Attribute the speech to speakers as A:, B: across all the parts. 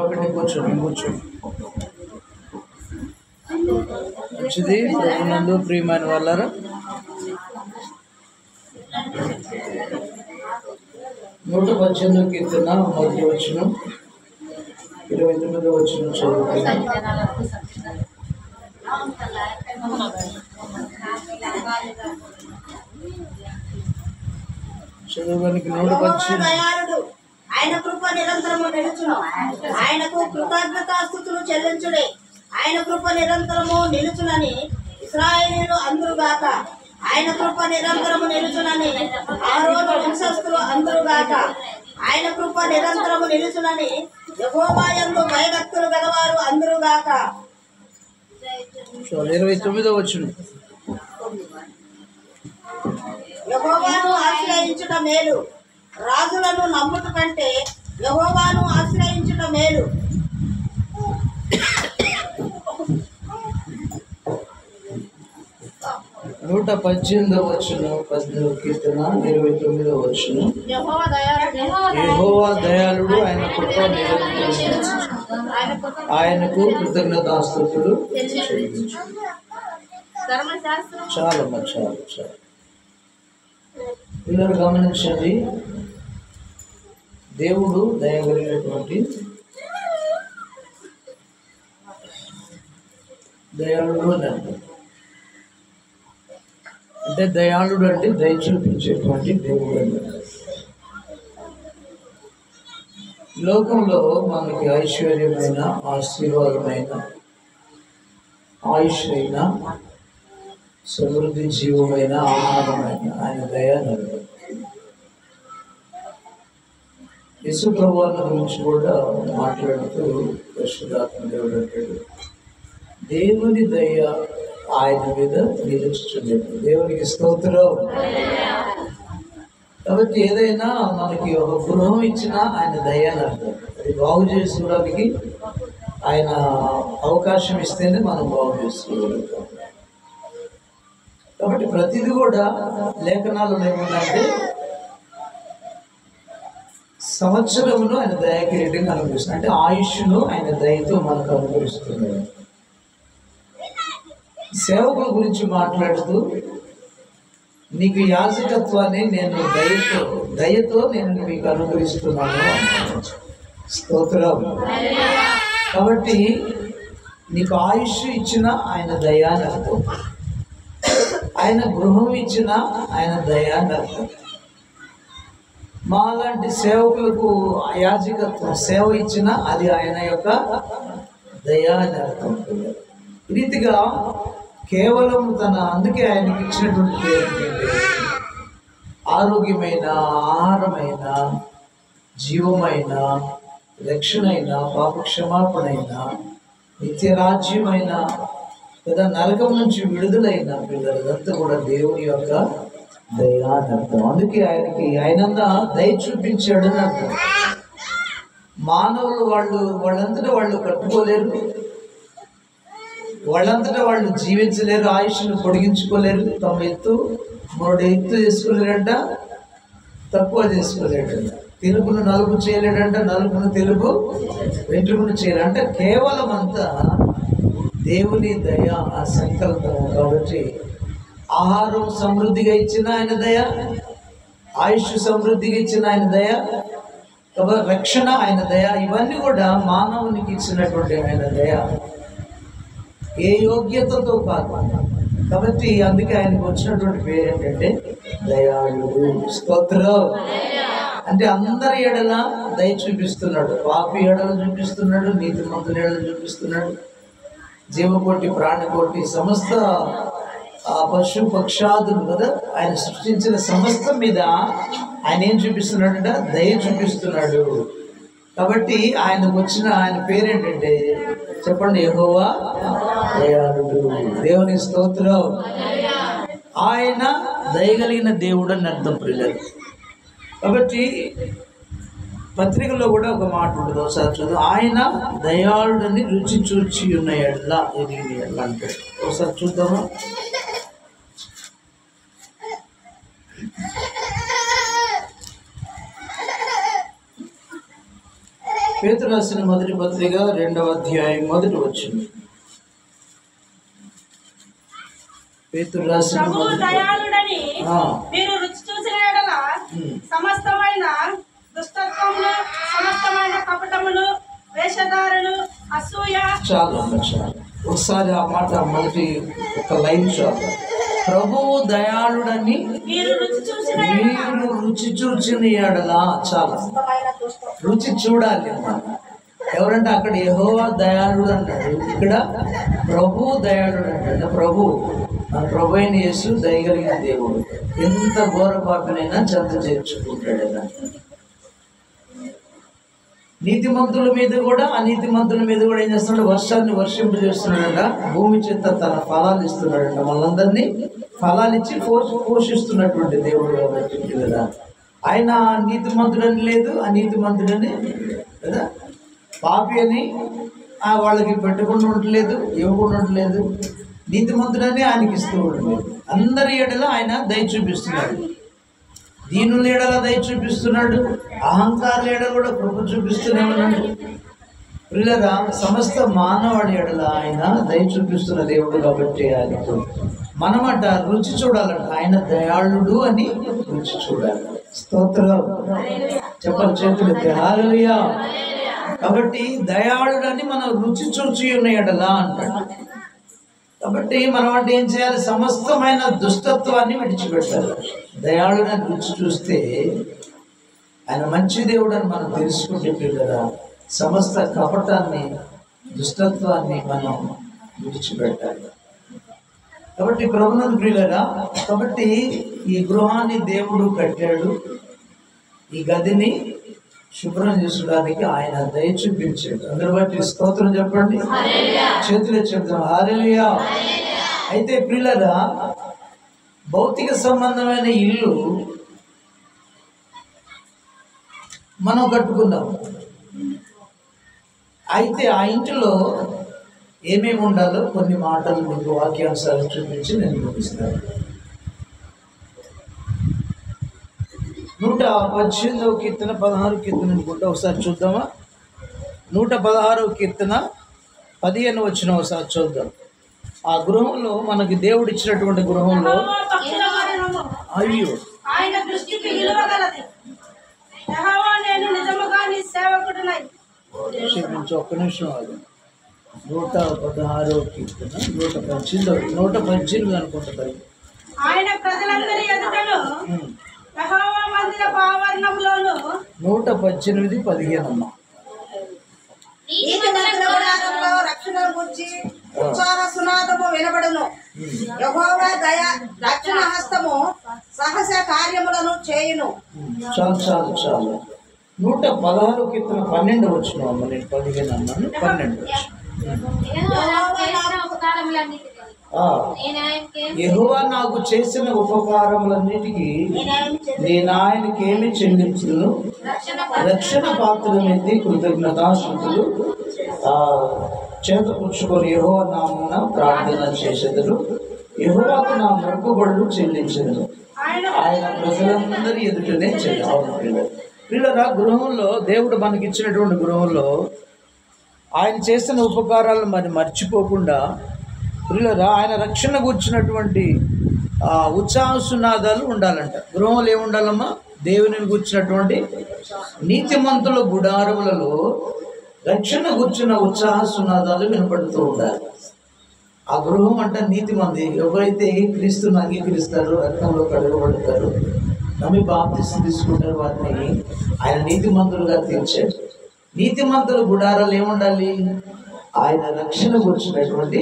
A: ఒకటి కూర్చోండి మంచిది. ప్రభునందు ప్రియమైన వాళ్ళారా, 118 కీర్తన మొదటి వచనం 29వ వచనం చదువుకుందాం. చదవడానికి 118.
B: ఆయన కృప నిరంతరము నిలుచును. ఆయనకు కృతజ్ఞతాస్తుతులు చెల్లించుడే. ఆయన కృప నిరంతరము నిలుచునని ఇశ్రాయేలీయులు అందురుగాక. ఆయన కృప నిరంతరము నిలుచునని ఆరోను వంశస్థులు అందురుగాక. ఆయన కృప నిరంతరము నిలుచునని యెహోవా యందు భయభక్తులు గలవారు అందురుగాక.
A: 29వ వచనం.
B: యెహోవాను ఆశ్రయించుట మేలు, రాజులను నమ్ముట కంటే యెహోవాను ఆశ్రయించుట మేలు.
A: 118వ వచనం, 10వ కీర్తన 29వ వచనం.
B: యెహోవా
A: దయాళుడు, ఆయన కృప నిరంతరము, ఆయనకు కృతజ్ఞతాస్తుతులు చెల్లించు. చాలమ్మా, చాలు. పిల్లలు గమనించండి, దేవుడు దయగలిగినటువంటి దయాళుడు అని అంటారు. అంటే దయాళుడు అంటే దయ చూపించేటువంటి దేవుడు అన్నారు. లోకంలో మనకి ఐశ్వర్యమైన, ఆశీర్వాదమైన, ఆయుష్ అయిన, సమృద్ధి జీవమైన, ఆహారమైన ఆయన దయ నరు. యేసు ప్రభువుని గురించి కూడా మాట్లాడుతూ పరిశుద్ధాత్మ దేవుడు అంటాడు, దేవుని దయ ఆయన మీద నిలుచుచుండేది. దేవునికి స్తోత్రం. కాబట్టి ఏదైనా మనకి ఒక గృహం ఇచ్చినా ఆయన దయ అని అర్థం. అది బాగు చేసుకోవడానికి ఆయన అవకాశం ఇస్తేనే మనం బాగు చేసుకోగలుగుతాం. కాబట్టి ప్రతిదీ కూడా లేఖనాలు ఏముందంటే సంవత్సరమును ఆయన దయ కిరీటంగా అనుభవిస్తుంది. అంటే ఆయుష్ను ఆయన దయతో మనకు అనుభవిస్తున్నాడు. సేవకుల గురించి మాట్లాడుతూ నీకు యాజకత్వాన్ని నేను దయతో నేను మీకు అనుగ్రహిస్తున్నాను. స్తోత్రం. కాబట్టి నీకు ఆయుష్ ఇచ్చిన ఆయన దయాన్ని అర్థం, ఆయన గృహం ఇచ్చిన ఆయన దయాన్ని అర్థం. మాలాంటి సేవకులకు యాజకత్వం సేవ ఇచ్చిన అది ఆయన యొక్క దయాన్ని అర్థం. ఈ రీతిగా కేవలం అందుకే ఆయనకి ఇచ్చినటువంటి పేరు ఏంటంటే ఆరోగ్యమైన, ఆహారమైన, జీవమైన, రక్షణైన, పాపక్షమాపణైన, నిత్యరాజ్యమైన, లేదా నరకం నుంచి విడుదలైన పిల్లలంతా కూడా దేవుని యొక్క దయ అని అర్థం. అందుకే ఆయనంతా దయ చూపించాడు అని అర్థం. మానవులు వాళ్ళంతటా వాళ్ళు కట్టుకోలేరు, వాళ్ళంతటా వాళ్ళు జీవించలేరు, ఆయుష్ను పొడిగించుకోలేరు. తమ ఎత్తు చేసుకోలేరంట, తక్కువ చేసుకోలేడంట. తెలుగును నలుపు చేయలేడంట, నలుపును తెలుగు వెంట్రుకను చేయలేడు. అంటే కేవలం అంతా దేవుని దయ, ఆ సంకల్పం. కాబట్టి ఆహారం సమృద్ధిగా ఇచ్చిన ఆయన దయ, ఆయుష్ సమృద్ధిగా ఇచ్చిన ఆయన దయ, కాబట్టి రక్షణ ఆయన దయ. ఇవన్నీ కూడా మానవునికి ఇచ్చినటువంటి ఆయన దయ, ఏ యోగ్యతతో కాదు. కాబట్టి అందుకే ఆయనకు వచ్చినటువంటి పేరు ఏంటంటే దయాళుడు. స్తోత్రం. అంటే అందరి ఎడల దయ చూపిస్తున్నాడు. పాపి ఎడల చూపిస్తున్నాడు, నీతిమంతుల ఎడల చూపిస్తున్నాడు, జీవకోటి, ప్రాణకోటి, సమస్త పశు పక్షాదులు కదా ఆయన సృష్టించిన సమస్తం మీద ఆయన ఏం చూపిస్తున్నాడంట? దయ చూపిస్తున్నాడు. కాబట్టి ఆయనకు వచ్చిన ఆయన పేరేంటంటే చెప్పండి, యెహోవా దయాళుడు. దేవుని స్తోత్రం. ఆయన దయగలిగిన దేవుడు అని అర్థం పిల్లలు. కాబట్టి పత్రికలో కూడా ఒక మాట ఉంటుంది, ఒకసారి చూద్దాం. ఆయన దయాళుడని రుచి చూచి ఉన్న ఎడ్ల ఎదిగిన ఎడ్ల అంటాడు. ఒకసారి చూద్దామా. పేతురు రాసిన మొదటి పత్రిక 2వ అధ్యాయం 1వ వచనం. పేతురు రాసిన
C: ప్రభువు దయాళుడని మీరు రుచి చూసిన యెడల సమస్తమైన దుష్టత్వములు, సమస్తమైన కపటములు, వేషధారులు, అసూయ.
A: చాలు ఒకసారి ఆ మాట మొదటి ఒక లైన్ చాలు. ప్రభువు దయాళుడని
C: మీరు
A: రుచి చూచిన యెడల. చాలా రుచి చూడాలి అన్నమాట. ఎవరంటే అక్కడ యెహోవా దయాళుడు అంటాడు, ఇక్కడ ప్రభు దయాళుడు అంటాడు. మన ప్రభు అయిన యేసు దయగలిగిన దేవుడు. ఎంత ఘోర పాపినైనా చెంత చేర్చుకుంటాడు. నీతిమంతుల మీద కూడా అనీతిమంతుల మీద కూడా ఏం చేస్తున్నాడు? వర్షాన్ని వర్షింపజేస్తున్నాడట, భూమి చేత తన ఫలాలు ఇస్తున్నాడట. వాళ్ళందరినీ ఫలాలు ఇచ్చి పోషిస్తున్నటువంటి దేవుడు కాబట్టి కదా. ఆయన నీతిమంతుడని లేదు, అనీతిమంతుడని కదా, పాపి అని వాళ్ళకి పెట్టుకుండా ఉండలేదు, ఇవ్వకుండా ఉండలేదు. నీతిమంతుడని ఆయనకి ఇస్తూ ఉండలేదు. అందరి ఎడల ఆయన దయ చూపిస్తున్నాడు. దీనుల ఎడల దయ చూపిస్తున్నాడు, అహంకారుల ఎడల కూడా కృప చూపిస్తూనే ఉన్నాడు. పిల్లరా, సమస్త మానవాడి ఎడల ఆయన దయ చూపిస్తున్న దేవుడు కాబట్టి ఆయనకు మనమట రుచి చూడాలంట. ఆయన దయాళుడు అని రుచి చూడాలి. స్తోత్రం చెప్పాలి చేతులు హల్లెలూయా. కాబట్టి దయాళుడని మనం రుచి చూచి ఉన్న ఎడల అంటాడు. కాబట్టి మనం అంటే ఏం చేయాలి? సమస్తమైన దుష్టత్వాన్ని విడిచిపెట్టాలి. దయాళుడని రుచి చూస్తే ఆయన మంచి దేవుడు అని మనం తెలుసుకుంటే కదా, సమస్త కపటాన్ని, దుష్టత్వాన్ని మనం విడిచిపెట్టాలి. కాబట్టి ప్రభునందు ప్రియులారా, కాబట్టి ఈ గృహాన్ని దేవుడు కట్టాడు. ఈ గదిని శుభ్రం చేసుకోవడానికి ఆయన దయ చూపించాడు. అందరూ బట్టి స్తోత్రం చెప్పండి, చేతులు చెప్తాం హల్లెలూయా. అయితే ప్రియులారా, భౌతిక సంబంధమైన ఇల్లు మనం కట్టుకున్నాం. అయితే ఆ ఇంటిలో ఏమేమి ఉండాలో కొన్ని మాటలు మీకు వాక్యానుసారం చూపించి నేను ముగిస్తాను. 118వ కీర్తన 16వ కీర్తన అనుకుంటా, ఒకసారి చూద్దామా? 116వ కీర్తన 15వ వచనం ఒకసారి చూద్దాం. ఆ గృహంలో మనకి దేవుడు ఇచ్చినటువంటి గృహంలో అయ్యో
C: ఆయన దృష్టికి విలువగలది. యెహోవా, నేను నిజముగా నీ సేవకుడినై.
A: క్షమించు, ఒక్క నిమిషం అది 116వ కీర్తన 118 అనుకుంటా.
C: ఆయన ప్రజలందరి ఎదుటను యెహోవా మందిర ఆవరణంలోను
A: 118:15 అమ్మా.
B: నీతిమంతుల గుడారంలో రక్షణను గూర్చి ఉచ్చార సునాదము వినబడును. యెహోవా దయ రక్షణ హస్తము సహస కార్యములను చేయును.
A: చాలు 116 కీర్తన 12 వచ్చిన అమ్మ. నేను 15 అన్నాను, 12 వచ్చి. యెహోవా నాకు చేసిన ఉపకారములన్నిటికీ నేను ఆయనకి ఏమి చెల్లించును? రక్షణ పాత్రమైతే కృతజ్ఞతాస్తుతులు చేత పుచ్చుకొని యెహోవా నామమున ప్రార్థన చేసేదరు. యెహోవాకు నా మొక్కుబడులు చెల్లించెదను. ఆయన ప్రజలందరి ఎదుటనే చెల్లి. పిల్లరా, గృహంలో దేవుడు మనకి ఇచ్చినటువంటి గృహంలో ఆయన చేసిన ఉపకారాలను మరి మర్చిపోకుండా, పిల్లరా, ఆయన రక్షణ కూర్చున్నటువంటి ఉత్సాహసునాదాలు ఉండాలంట. గృహంలో ఏముండాలమ్మా? దేవుని కూర్చున్నటువంటి నీతిమంతుల గుడారములలో రక్షణ కూర్చున్న ఉత్సాహసునాదాలు వినపడుతూ ఉండాలి. ఆ గృహం అంటే నీతిమంది ఎవరైతే క్రీస్తుని అంగీకరిస్తారో, రక్తంలో కడగబడతారు, నమ్మి బాప్తిసం తీసుకుంటారు, వారిని ఆయన నీతిమంతులుగా తీర్చాడు. నీతిమంతుల గుడారాలు ఏముండాలి? ఆయన రక్షణ కూర్చున్నటువంటి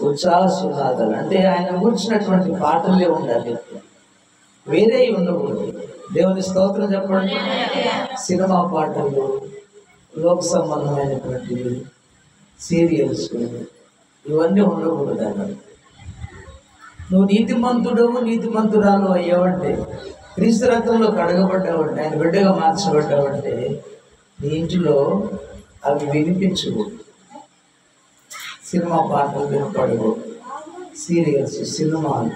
A: ఉత్సాహసునాదాలు, అంటే ఆయన కూర్చున్నటువంటి పాటలే ఉండాలి, వేరే ఉండకూడదు. దేవుని స్తోత్రం చెప్పండి. సినిమా పాటలు, లోక సంబంధమైనటువంటివి, సీరియల్స్, ఇవన్నీ ఉండకూడదు అన్నారు. నువ్వు నీతిమంతుడవు, నీతిమంతురాలు అయ్యావంటే, క్రీస్తు రక్తంలో కడగబడ్డావంటే, ఆయన బిడ్డగా మార్చబడ్డావంటే, నీ ఇంటిలో అవి వినిపించకూడదు. సినిమా పాటలు వినపడవు, సీరియల్స్, సినిమాలు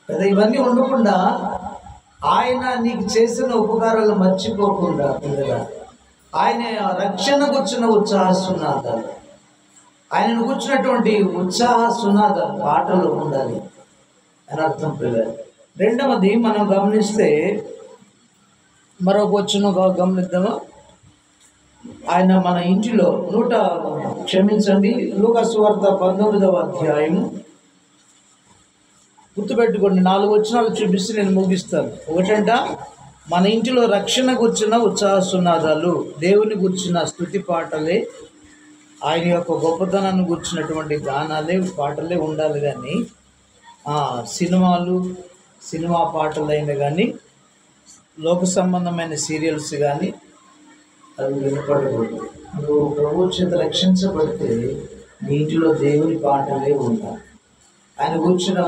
A: కదా, ఇవన్నీ ఉండకుండా ఆయన నీకు చేసిన ఉపకారాలు మర్చిపోకుండా పిల్లగా ఆయన రక్షణ కూర్చున్న ఉత్సాహ సునాదాలు, ఆయనను కూర్చున్నటువంటి ఉత్సాహ సునాదాలు పాటలు ఉండాలి అని అర్థం పిల్లలు. రెండవది మనం గమనిస్తే మరొక వచ్చిన గమనిద్దామా, ఆయన మన ఇంటిలో లూకా సువార్త 19వ అధ్యాయము గుర్తుపెట్టుకోండి, 4 వచనాలు చూపిస్తే నేను ముగిస్తాను. ఒకటంట, మన ఇంటిలో రక్షణ కూర్చున్న ఉత్సాహ సునాదాలు, దేవుని కూర్చున్న స్తుతి పాటలే, ఆయన యొక్క గొప్పతనాన్ని కూర్చున్నటువంటి గానాలే పాటలే ఉండాలి. కానీ సినిమా పాటలైనా కానీ లోక సంబంధమైన సీరియల్స్ కానీ అవి వినపడకూడదు. నువ్వు ప్రభు చేత రక్షించబడితే నీ ఇంటిలో దేవుని పాటలే ఉండాలి. ఆయన కూర్చున్న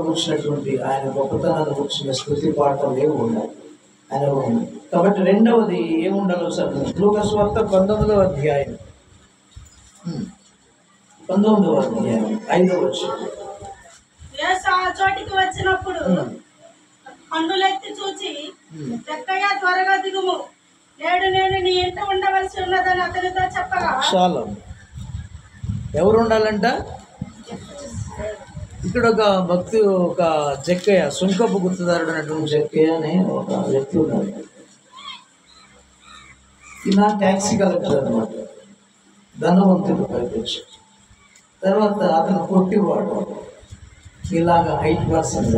A: కూర్చున్నటువంటి ఆయన గొప్పతనాన్ని కూర్చున్న స్తుతి పాటలే ఉండాలి. ఆయన కాబట్టి రెండవది ఏముండాలో సార్, లూకా సువార్త 19వ అధ్యాయం 5వ వచనం.
C: యేసు ఆ చోటికి వచ్చినప్పుడు కన్నులెత్తి చూచి, జక్కయ్య త్వరగా దిగుము, నేడు నేను నీ ఇంట ఉండవలసి ఉన్నదని అతనితో చెప్పగా.
A: చాలా ఎవరు ఉండాలంట? ఇక్కడ ఒక జక్కయ్య, సుంకపు గుర్తుదారుడు అన్నటువంటి జక్కయ్య అనే ఒక వ్యక్తి ఉన్నాడు. ఇలా ట్యాక్సీ కలెక్టర్ అనమాట, ధనవంతుడు పైకొచ్చి. తర్వాత అతను పొట్టివాడు, ఇలాగా హైట్ పర్సన్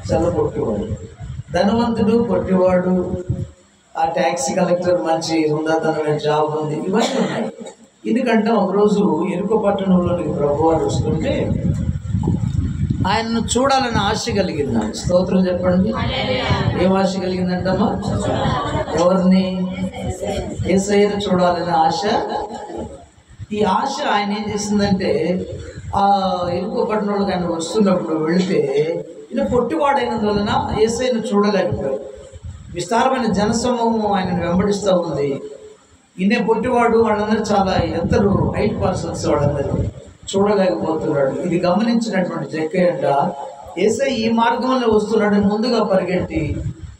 A: చాలా పొట్టివాడు. ధనవంతుడు, పొట్టివాడు, ఆ ట్యాక్సీ కలెక్టర్ మంచి హుందాతనమైన జాబ్ ఉంది, ఇవన్నీ ఉన్నాయి. ఎందుకంటే ఒకరోజు ఎరుక పట్టణంలోనికి ప్రభువారు వస్తుంటే ఆయనను చూడాలని ఆశ కలిగింది. స్తోత్రం చెప్పండి. ఏం ఆశ కలిగిందంటమ్మా? ఎవరిని? యేసయ్యను చూడాలనే ఆశ. ఈ ఆశ ఆయన ఏం చేసిందంటే, ఆ ఎరుక పట్టణంలోకి ఆయన వస్తున్నప్పుడు వెళితే ఈయన పొట్టివాడైనందువలన యేసయ్యను చూడలేకపోయాడు. విస్తారమైన జనసమూహం ఆయనను వెంబడిస్తూ ఉంది. ఈయన పొట్టివాడు, వాళ్ళందరూ చాలా ఎత్తరు, హైట్ పర్సన్స్, వాళ్ళందరూ చూడలేకపోతున్నాడు. ఇది గమనించినటువంటి జక్కయ్య యేసయ్య ఈ మార్గంలో వస్తున్నాడు, ముందుగా పరిగెట్టి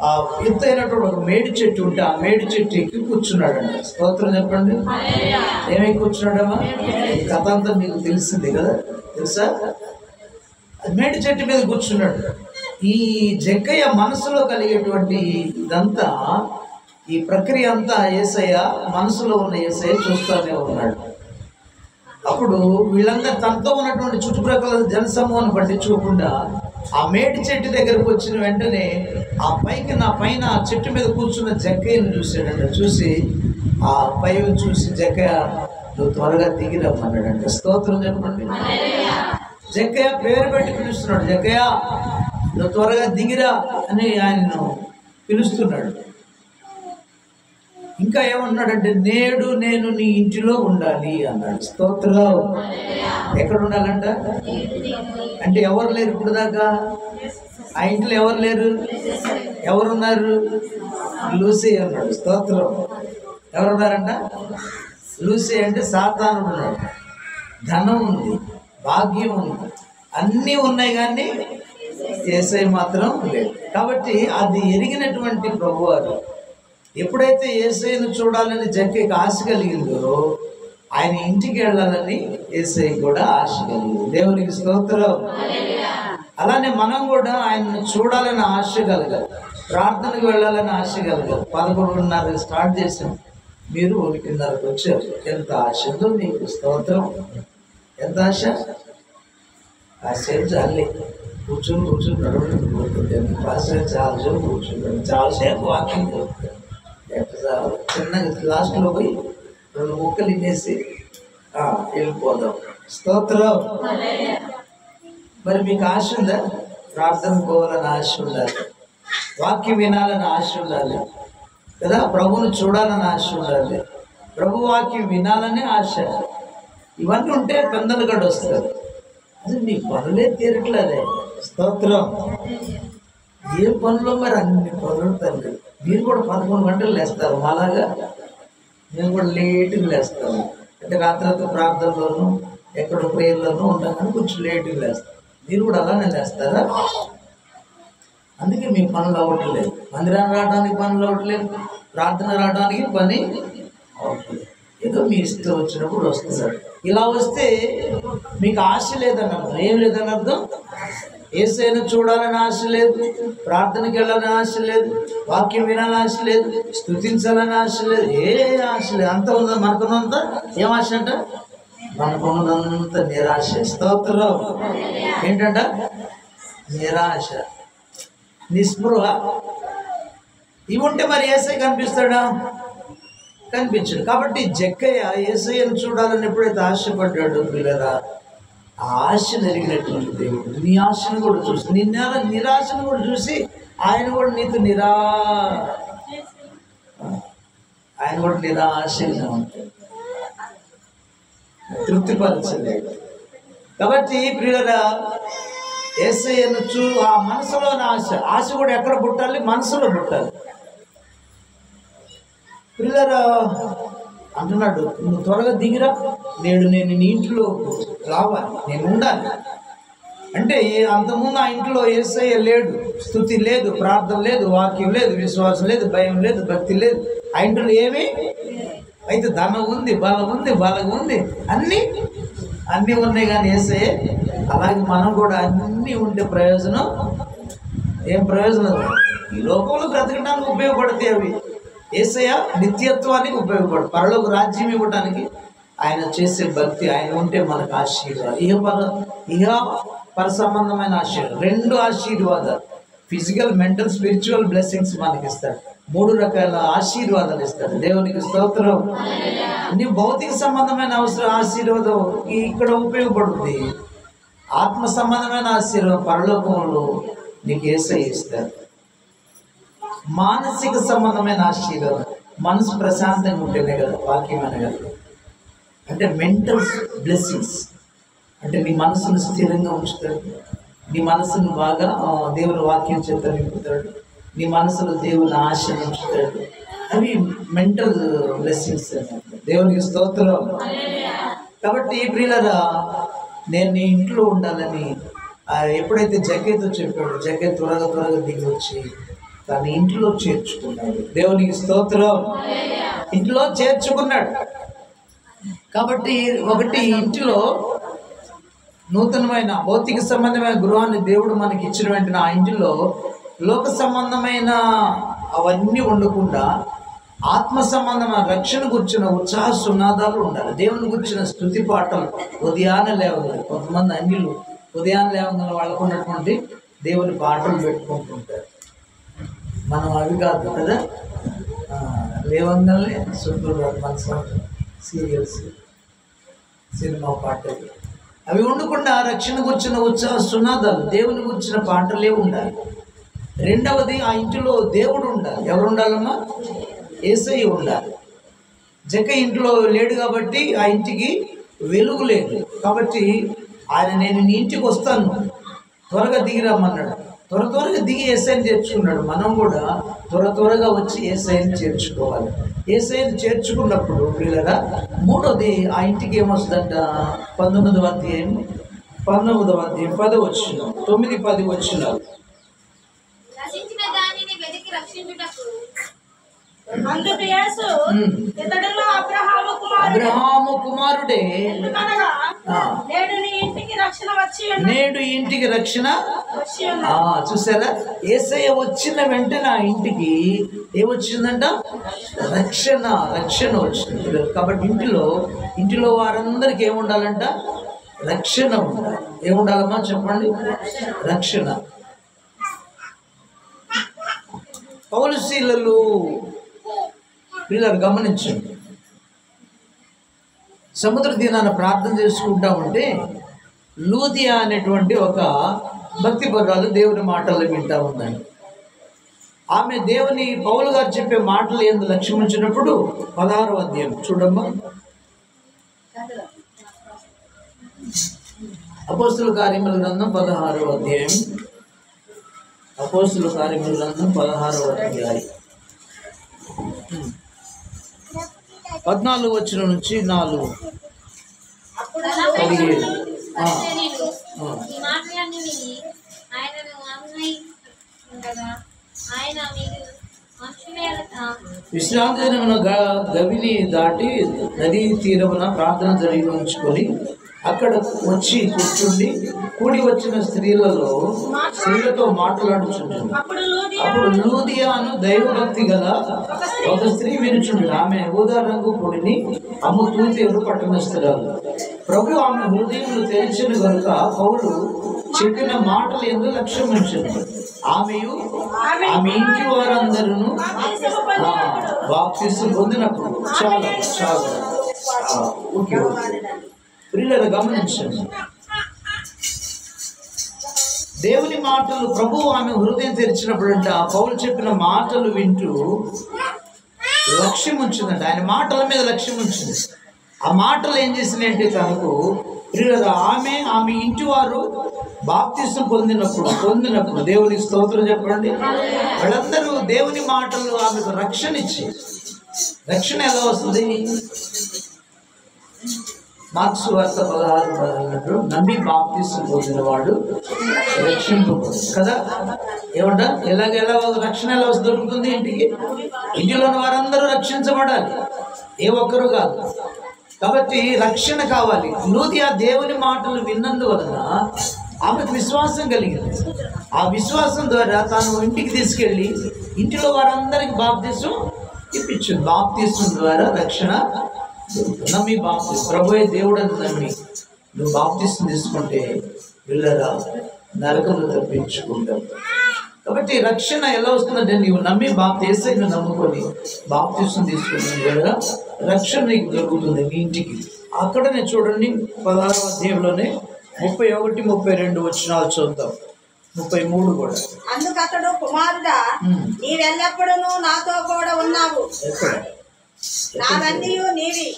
A: ఆ ఎత్తైనటువంటి ఒక మేడి చెట్టు ఉంటే ఆ మేడి చెట్టు ఎక్కి కూర్చున్నాడంట. స్తోత్రం చెప్పండి. ఏమై కూర్చున్నాడమ్మా? ఈ కథ అంతా మీకు తెలిసింది కదా, తెలుసా? మేడి చెట్టు మీద కూర్చున్నాడు. ఈ జక్కయ్య మనసులో కలిగేటువంటి ఇదంతా, ఈ ప్రక్రియ అంతా యేసయ్య మనసులో ఉన్న యేసయ్య చూస్తూనే ఉన్నాడు. అప్పుడు వీళ్ళందరూ తనతో ఉన్నటువంటి చుట్టుప్రక్కల జనసమూహాన్ని పట్టించుకోకుండా ఆ మేడి చెట్టు దగ్గరకు వచ్చిన వెంటనే ఆ పైన చెట్టు మీద కూర్చున్న జక్కయ్యను చూశాడంట. చూసి ఆ పై చూసి, జక్కయ్య నువ్వు త్వరగా దిగి రమ్మన్నాడంట. స్తోత్రం చెప్పండి. జక్కయ్య పేరు పెట్టి పిలుస్తున్నాడు, జక్కయ్య నువ్వు త్వరగా దిగిరా అని ఆయనను పిలుస్తున్నాడు. ఇంకా ఏమన్నాడంటే, నేడు నేను నీ ఇంటిలో ఉండాలి అన్నాడు. స్తోత్రం. ఎక్కడ ఉండాలంట? అంటే ఎవరు లేరు ఇప్పుడు దాకా ఆ ఇంట్లో? ఎవరు లేరు? ఎవరున్నారు? లూసీ అన్నాడు. స్తోత్రం. ఎవరున్నారంట? లూసీ అంటే సాతానుడు ఉన్నాడు. ధనం ఉంది, భాగ్యం ఉంది, అన్నీ ఉన్నాయి, కానీ యేసయ్య మాత్రం లేదు. కాబట్టి అది ఎరిగినటువంటి ప్రభువారు ఎప్పుడైతే యేసయ్యను చూడాలని జక్కయ్యకి ఆశ కలిగిందో, ఆయన ఇంటికి వెళ్ళాలని యేసయ్య కూడా ఆశ కలిగింది. దేవునికి స్తోత్రం. అలానే మనం కూడా ఆయనను చూడాలని ఆశ కలగాలి, ప్రార్థనకు వెళ్ళాలని ఆశ కలగాలి. 11:30 స్టార్ట్ చేసాం, మీరు 1:30కి వచ్చారు. ఎంత ఆశ ఉందో మీకు. స్తోత్రం. ఎంత ఆశ? ఆశ చాలే, కూర్చుని నడవడం చాలాసేపు కూర్చుంటాను, చాలాసేపు వాకింగ్, చిన్నగా లాస్ట్లో పోయి 2 ముక్కలు ఇన్నేసి వెళ్ళిపోదాం. స్తోత్రం. మరి మీకు ఆశ ఉందా? ప్రార్థన పోవాలని ఆశ ఉండాలి, వాక్యం వినాలని ఆశ ఉండాలి కదా, ప్రభువును చూడాలని ఆశ ఉండాలి, ప్రభు వాక్యం వినాలనే ఆశ. ఇవన్నీ ఉంటే పెద్దలు గడు వస్తారు. అది మీ పనులే తీరట్లేదే. స్తోత్రం. ఏ పనులు? మరి అన్ని పనులు తండ్రి. మీరు కూడా 11 గంటలు లేస్తారు అలాగా, మేము కూడా లేటుగా లేస్తాము. అంటే రాత్రి ప్రార్థనలోనూ ఎక్కడో ప్రేయర్లోనూ ఉంటాం, కానీ కొంచెం లేటుగా లేస్తాం. మీరు కూడా అలానే లేస్తారా? అందుకే మీ పనులు అవ్వట్లేదు. మందిరాన్ని రావడానికి పనులు అవ్వట్లేదు, ప్రార్థన రావడానికి పని ఓకే, ఏదో మీ ఇష్టం వచ్చినప్పుడు వస్తున్నాడు. ఇలా వస్తే మీకు ఆశ లేదని అర్థం. ఏం లేదని అర్థం? యేసయ్యను చూడాలని ఆశ లేదు, ప్రార్థనకి వెళ్ళాలని ఆశ లేదు, వాక్యం వినాలని ఆశ లేదు, స్తుతించాలని ఆశ లేదు, ఏ ఆశ లేదు. అంత ఉందా మనకున్నంత? ఏం ఆశ అంట? మనకున్నంత నిరాశ. స్తోత్రం. ఏంటంట? నిరాశ, నిస్పృహ. ఇవి ఉంటే మరి యేసయ్య కనిపిస్తాడా? కనిపించడు. కాబట్టి జక్కయ్య యేసయ్యను చూడాలని ఎప్పుడైతే ఆశపడ్డాడో పిల్లరా, ఆ ఆశ నెరిగినటువంటి దేవుడు నీ ఆశను కూడా చూసి, నిరాశను కూడా చూసి ఆయన కూడా నీతో ఆయన కూడా నిరాశగా ఉంటాడు, తృప్తిపరచలేడు. కాబట్టి ప్రియులరా, యేసయ్యను ఆ మనసులోని ఆశ కూడా ఎక్కడ పుట్టాలి? మనసులో పుట్టాలి. పిల్లరా అంటున్నాడు, నువ్వు త్వరగా దిగిరా, నేను నీ ఇంట్లో రావాలి, నేను ఉండాలి. అంటే అంతకుముందు ఆ ఇంట్లో యేసయ్య లేడు, స్తుతి లేదు, ప్రార్థన లేదు, వాక్యం లేదు, విశ్వాసం లేదు, భయం లేదు, భక్తి లేదు. ఆ ఇంట్లో ఏమీ అయితే ధనం ఉంది, బలం ఉంది, బలం ఉంది, అన్నీ ఉన్నాయి. కానీ యేసయ్య అలాగే మనం కూడా అన్నీ ఉంటే ప్రయోజనం ఏం? ప్రయోజనం ఈ లోకంలో బ్రతకడానికి ఉపయోగపడతాయి అవి. యేసయ్య నిత్యత్వానికి ఉపయోగపడు, పరలోక రాజ్యం ఇవ్వడానికి ఆయన చేసే భక్తి, ఆయన ఉంటే మనకు ఆశీర్వాదం. ఇహ పర సంబంధమైన ఆశీర్వాదం, 2 ఆశీర్వాదాలు, ఫిజికల్, మెంటల్, స్పిరిచువల్ బ్లెస్సింగ్స్ మనకి ఇస్తాడు. 3 రకాల ఆశీర్వాదాలు ఇస్తాడు. దేవునికి స్తోత్రం. నీ భౌతిక సంబంధమైన ఆశీర్వాదం ఇక్కడ ఉపయోగపడుతుంది. ఆత్మ సంబంధమైన ఆశీర్వాదం పరలోకంలో నీకు యేసయ్య ఇస్తాడు. మానసిక సంబంధమైన ఆశీర్వాదం, మనసు ప్రశాంతంగా ఉంటేనే కదా వాక్యం అనగా. అంటే మెంటల్ బ్లెస్సింగ్స్, అంటే నీ మనసును స్థిరంగా ఉంచుతాడు, నీ మనసును బాగా దేవుని వాక్యం చేత నింపుతాడు, నీ మనసులో దేవుని ఆశను ఉంచుతాడు. అవి మెంటల్ బ్లెస్సింగ్స్. దేవునికి స్తోత్రం. కాబట్టి ప్రియులరా, నేను నీ ఇంట్లో ఉండాలని ఎప్పుడైతే జగ్గయ్యతో చెప్పాడు, జగ్గయ్య త్వరగా దిగి వచ్చి తన ఇంట్లో చేర్చుకున్నాడు. దేవునికి స్తోత్రం. ఇంట్లో చేర్చుకున్నాడు. కాబట్టి ఒకటి, ఇంటిలో నూతనమైన భౌతిక సంబంధమైన గృహాన్ని దేవుడు మనకి ఇచ్చిన వెంటనే ఆ ఇంటిలో లోక సంబంధమైన అవన్నీ ఉండకుండా ఆత్మ సంబంధమైన రక్షణ గుర్చిన ఉత్సాహ సునాదాలు ఉండాలి. దేవుని గుర్చిన స్తుతి పాటలు ఉదయాన్నే లేవగానే, కొంతమంది అన్యులు ఉదయాన్నే లేవగానే వాళ్ళకు ఉన్నటువంటి దేవుని పాటలు పెట్టుకుంటుంటారు. మనం అవి కాదు కదా, లేవంగానే శుభ్రత మనసు, సీరియల్స్, సినిమా పాటలు అవి ఉండకుండా రక్షణ గుర్చిన ఉత్సాహ సునాదాలు, దేవుని గుర్చిన పాటలే ఉండాలి. రెండవది, ఆ ఇంటిలో దేవుడు ఉండాలి. ఎవరు ఉండాలమ్మా? యేసయ్య ఉండాలి. జక్కయ్య ఇంట్లో లేడు కాబట్టి ఆ ఇంటికి వెలుగు లేదు. కాబట్టి ఆయన నేను నీ ఇంటికి వస్తాను, త్వరగా దిగిరమ్మన్నాడు. త్వరగా దిగి యేసయ్యని చేర్చుకున్నాడు. మనం కూడా త్వరగా వచ్చి యేసయ్యని చేర్చుకోవాలి. యేసయ్యని చేర్చుకున్నప్పుడు పిల్లరా, మూడోది ఆ ఇంటికి ఏమొస్తుందంట? 19వ అధ్యాయం 10 వచనం, 9-10 వచనాలు.
C: అందుకు యేసు, ఇతడును
A: అబ్రహాము కుమారుడే,
C: నేడు నీ ఇంటికి రక్షణ వచ్చి
A: చూసారా? యేసయ్య వచ్చిన వెంటనే ఆ ఇంటికి ఏమొచ్చిందంట? రక్షణ వచ్చింది. కాబట్టి ఇంటిలో వారందరికీ ఏముండాలంట? రక్షణ ఉండాలి. ఏముండాలమ్మా చెప్పండి? రక్షణ. పౌలుశీలలు పిల్లలు గమనించండి. సముద్ర తీరాన ప్రార్థన చేసుకుంటా ఉంటే లూదియా అనేటువంటి ఒక భక్తి పరురాలు దేవుని మాటలు వింటా ఉందండి. ఆమె దేవుని పౌలు గారు చెప్పే మాటలు ఎందు లక్ష్యం ఉంచినప్పుడు 16వ అధ్యాయం చూడమ్మా. అపోస్తుల కార్యముల గ్రంథం 16వ అధ్యాయం. అపోస్తుల కార్యముల గ్రంథం 16వ అధ్యాయం 14 వచనం నుంచి 4 17.
D: ఆయన
A: విశ్రాంతి దినమున గవిని దాటి నదీ తీరమున ప్రార్థన జరిగి ఉంచుకొని అక్కడ వచ్చి కూర్చుండి కూడి వచ్చిన స్త్రీలతో మాట్లాడుచుంటుంది. అప్పుడు లూదియాను దైవభక్తి గల ఒక స్త్రీ వినుచుండు. ఆమె ఊదా రంగు పొడిని అమ్ముతూతేరు పట్టణస్థురాలు. ప్రభు ఆమె హృదయములు తెరిచిన కనుక పౌలు చెప్పిన మాటలు ఎందుకు లక్ష్యం ఉంచింది. ఆమెయు ఆమె ఇంటి వారందరూ బాప్తిసం పొందినప్పుడు చాలా చాలా ప్రియులను గమనించండి. దేవుని మాటలు ప్రభు ఆమె హృదయం తెరిచినప్పుడంట పౌలు చెప్పిన మాటలు వింటూ లక్ష్యం ఉంచిందంట. ఆయన మాటల మీద లక్ష్యం ఉంచింది. ఆ మాటలు ఏం చేసినాయంటే తనకు ఆమె ఇంటి వారు బాప్తిసం పొందినప్పుడు దేవుని స్తోత్రం చెప్పండి. వాళ్ళందరూ దేవుని మాటలు ఆమెకు రక్షణ ఇచ్చి, రక్షణ ఎలా వస్తుంది? మార్క్స్ వార్త 16 నమ్మి బాప్తిసం పొందినవాడు రక్షింపు కదా. ఏమంట ఎలా రక్షణ ఎలా దొరుకుతుంది? ఇంటిలోని వారందరూ రక్షించబడాలి, ఏ ఒక్కరు కాదు. కాబట్టి రక్షణ కావాలి. లూదియా దేవుని మాటలు విన్నందువలన ఆమెకు విశ్వాసం కలిగింది. ఆ విశ్వాసం ద్వారా తాను ఇంటికి తీసుకెళ్ళి ఇంటిలో వారందరికి బాప్తిసం ఇప్పించింది. బాప్తిసం ద్వారా రక్షణ నమ్మి బాప్తిసం ప్రభువే దేవుడని నమ్మి నువ్వు బాప్తిసం తీసుకుంటే పిల్లరా నరకము తప్పించుకుంటావు. కాబట్టి రక్షణ ఎలా వస్తుందంటే నీవు నమ్మి యేసయ్యను నమ్ముకొని బాప్తిసం తీసుకుని కదా రక్షణ నీకు దొరుకుతుంది నీ ఇంటికి. అక్కడనే చూడండి 16వ అధ్యాయంలోనే 31, 32 వచనాలు చూద్దాం. 33 కూడా.
B: అందుకతడు కుమారుడా నీవెల్లప్పుడూ నాతో కూడా ఉన్నావు, నావన్నీ నీవి.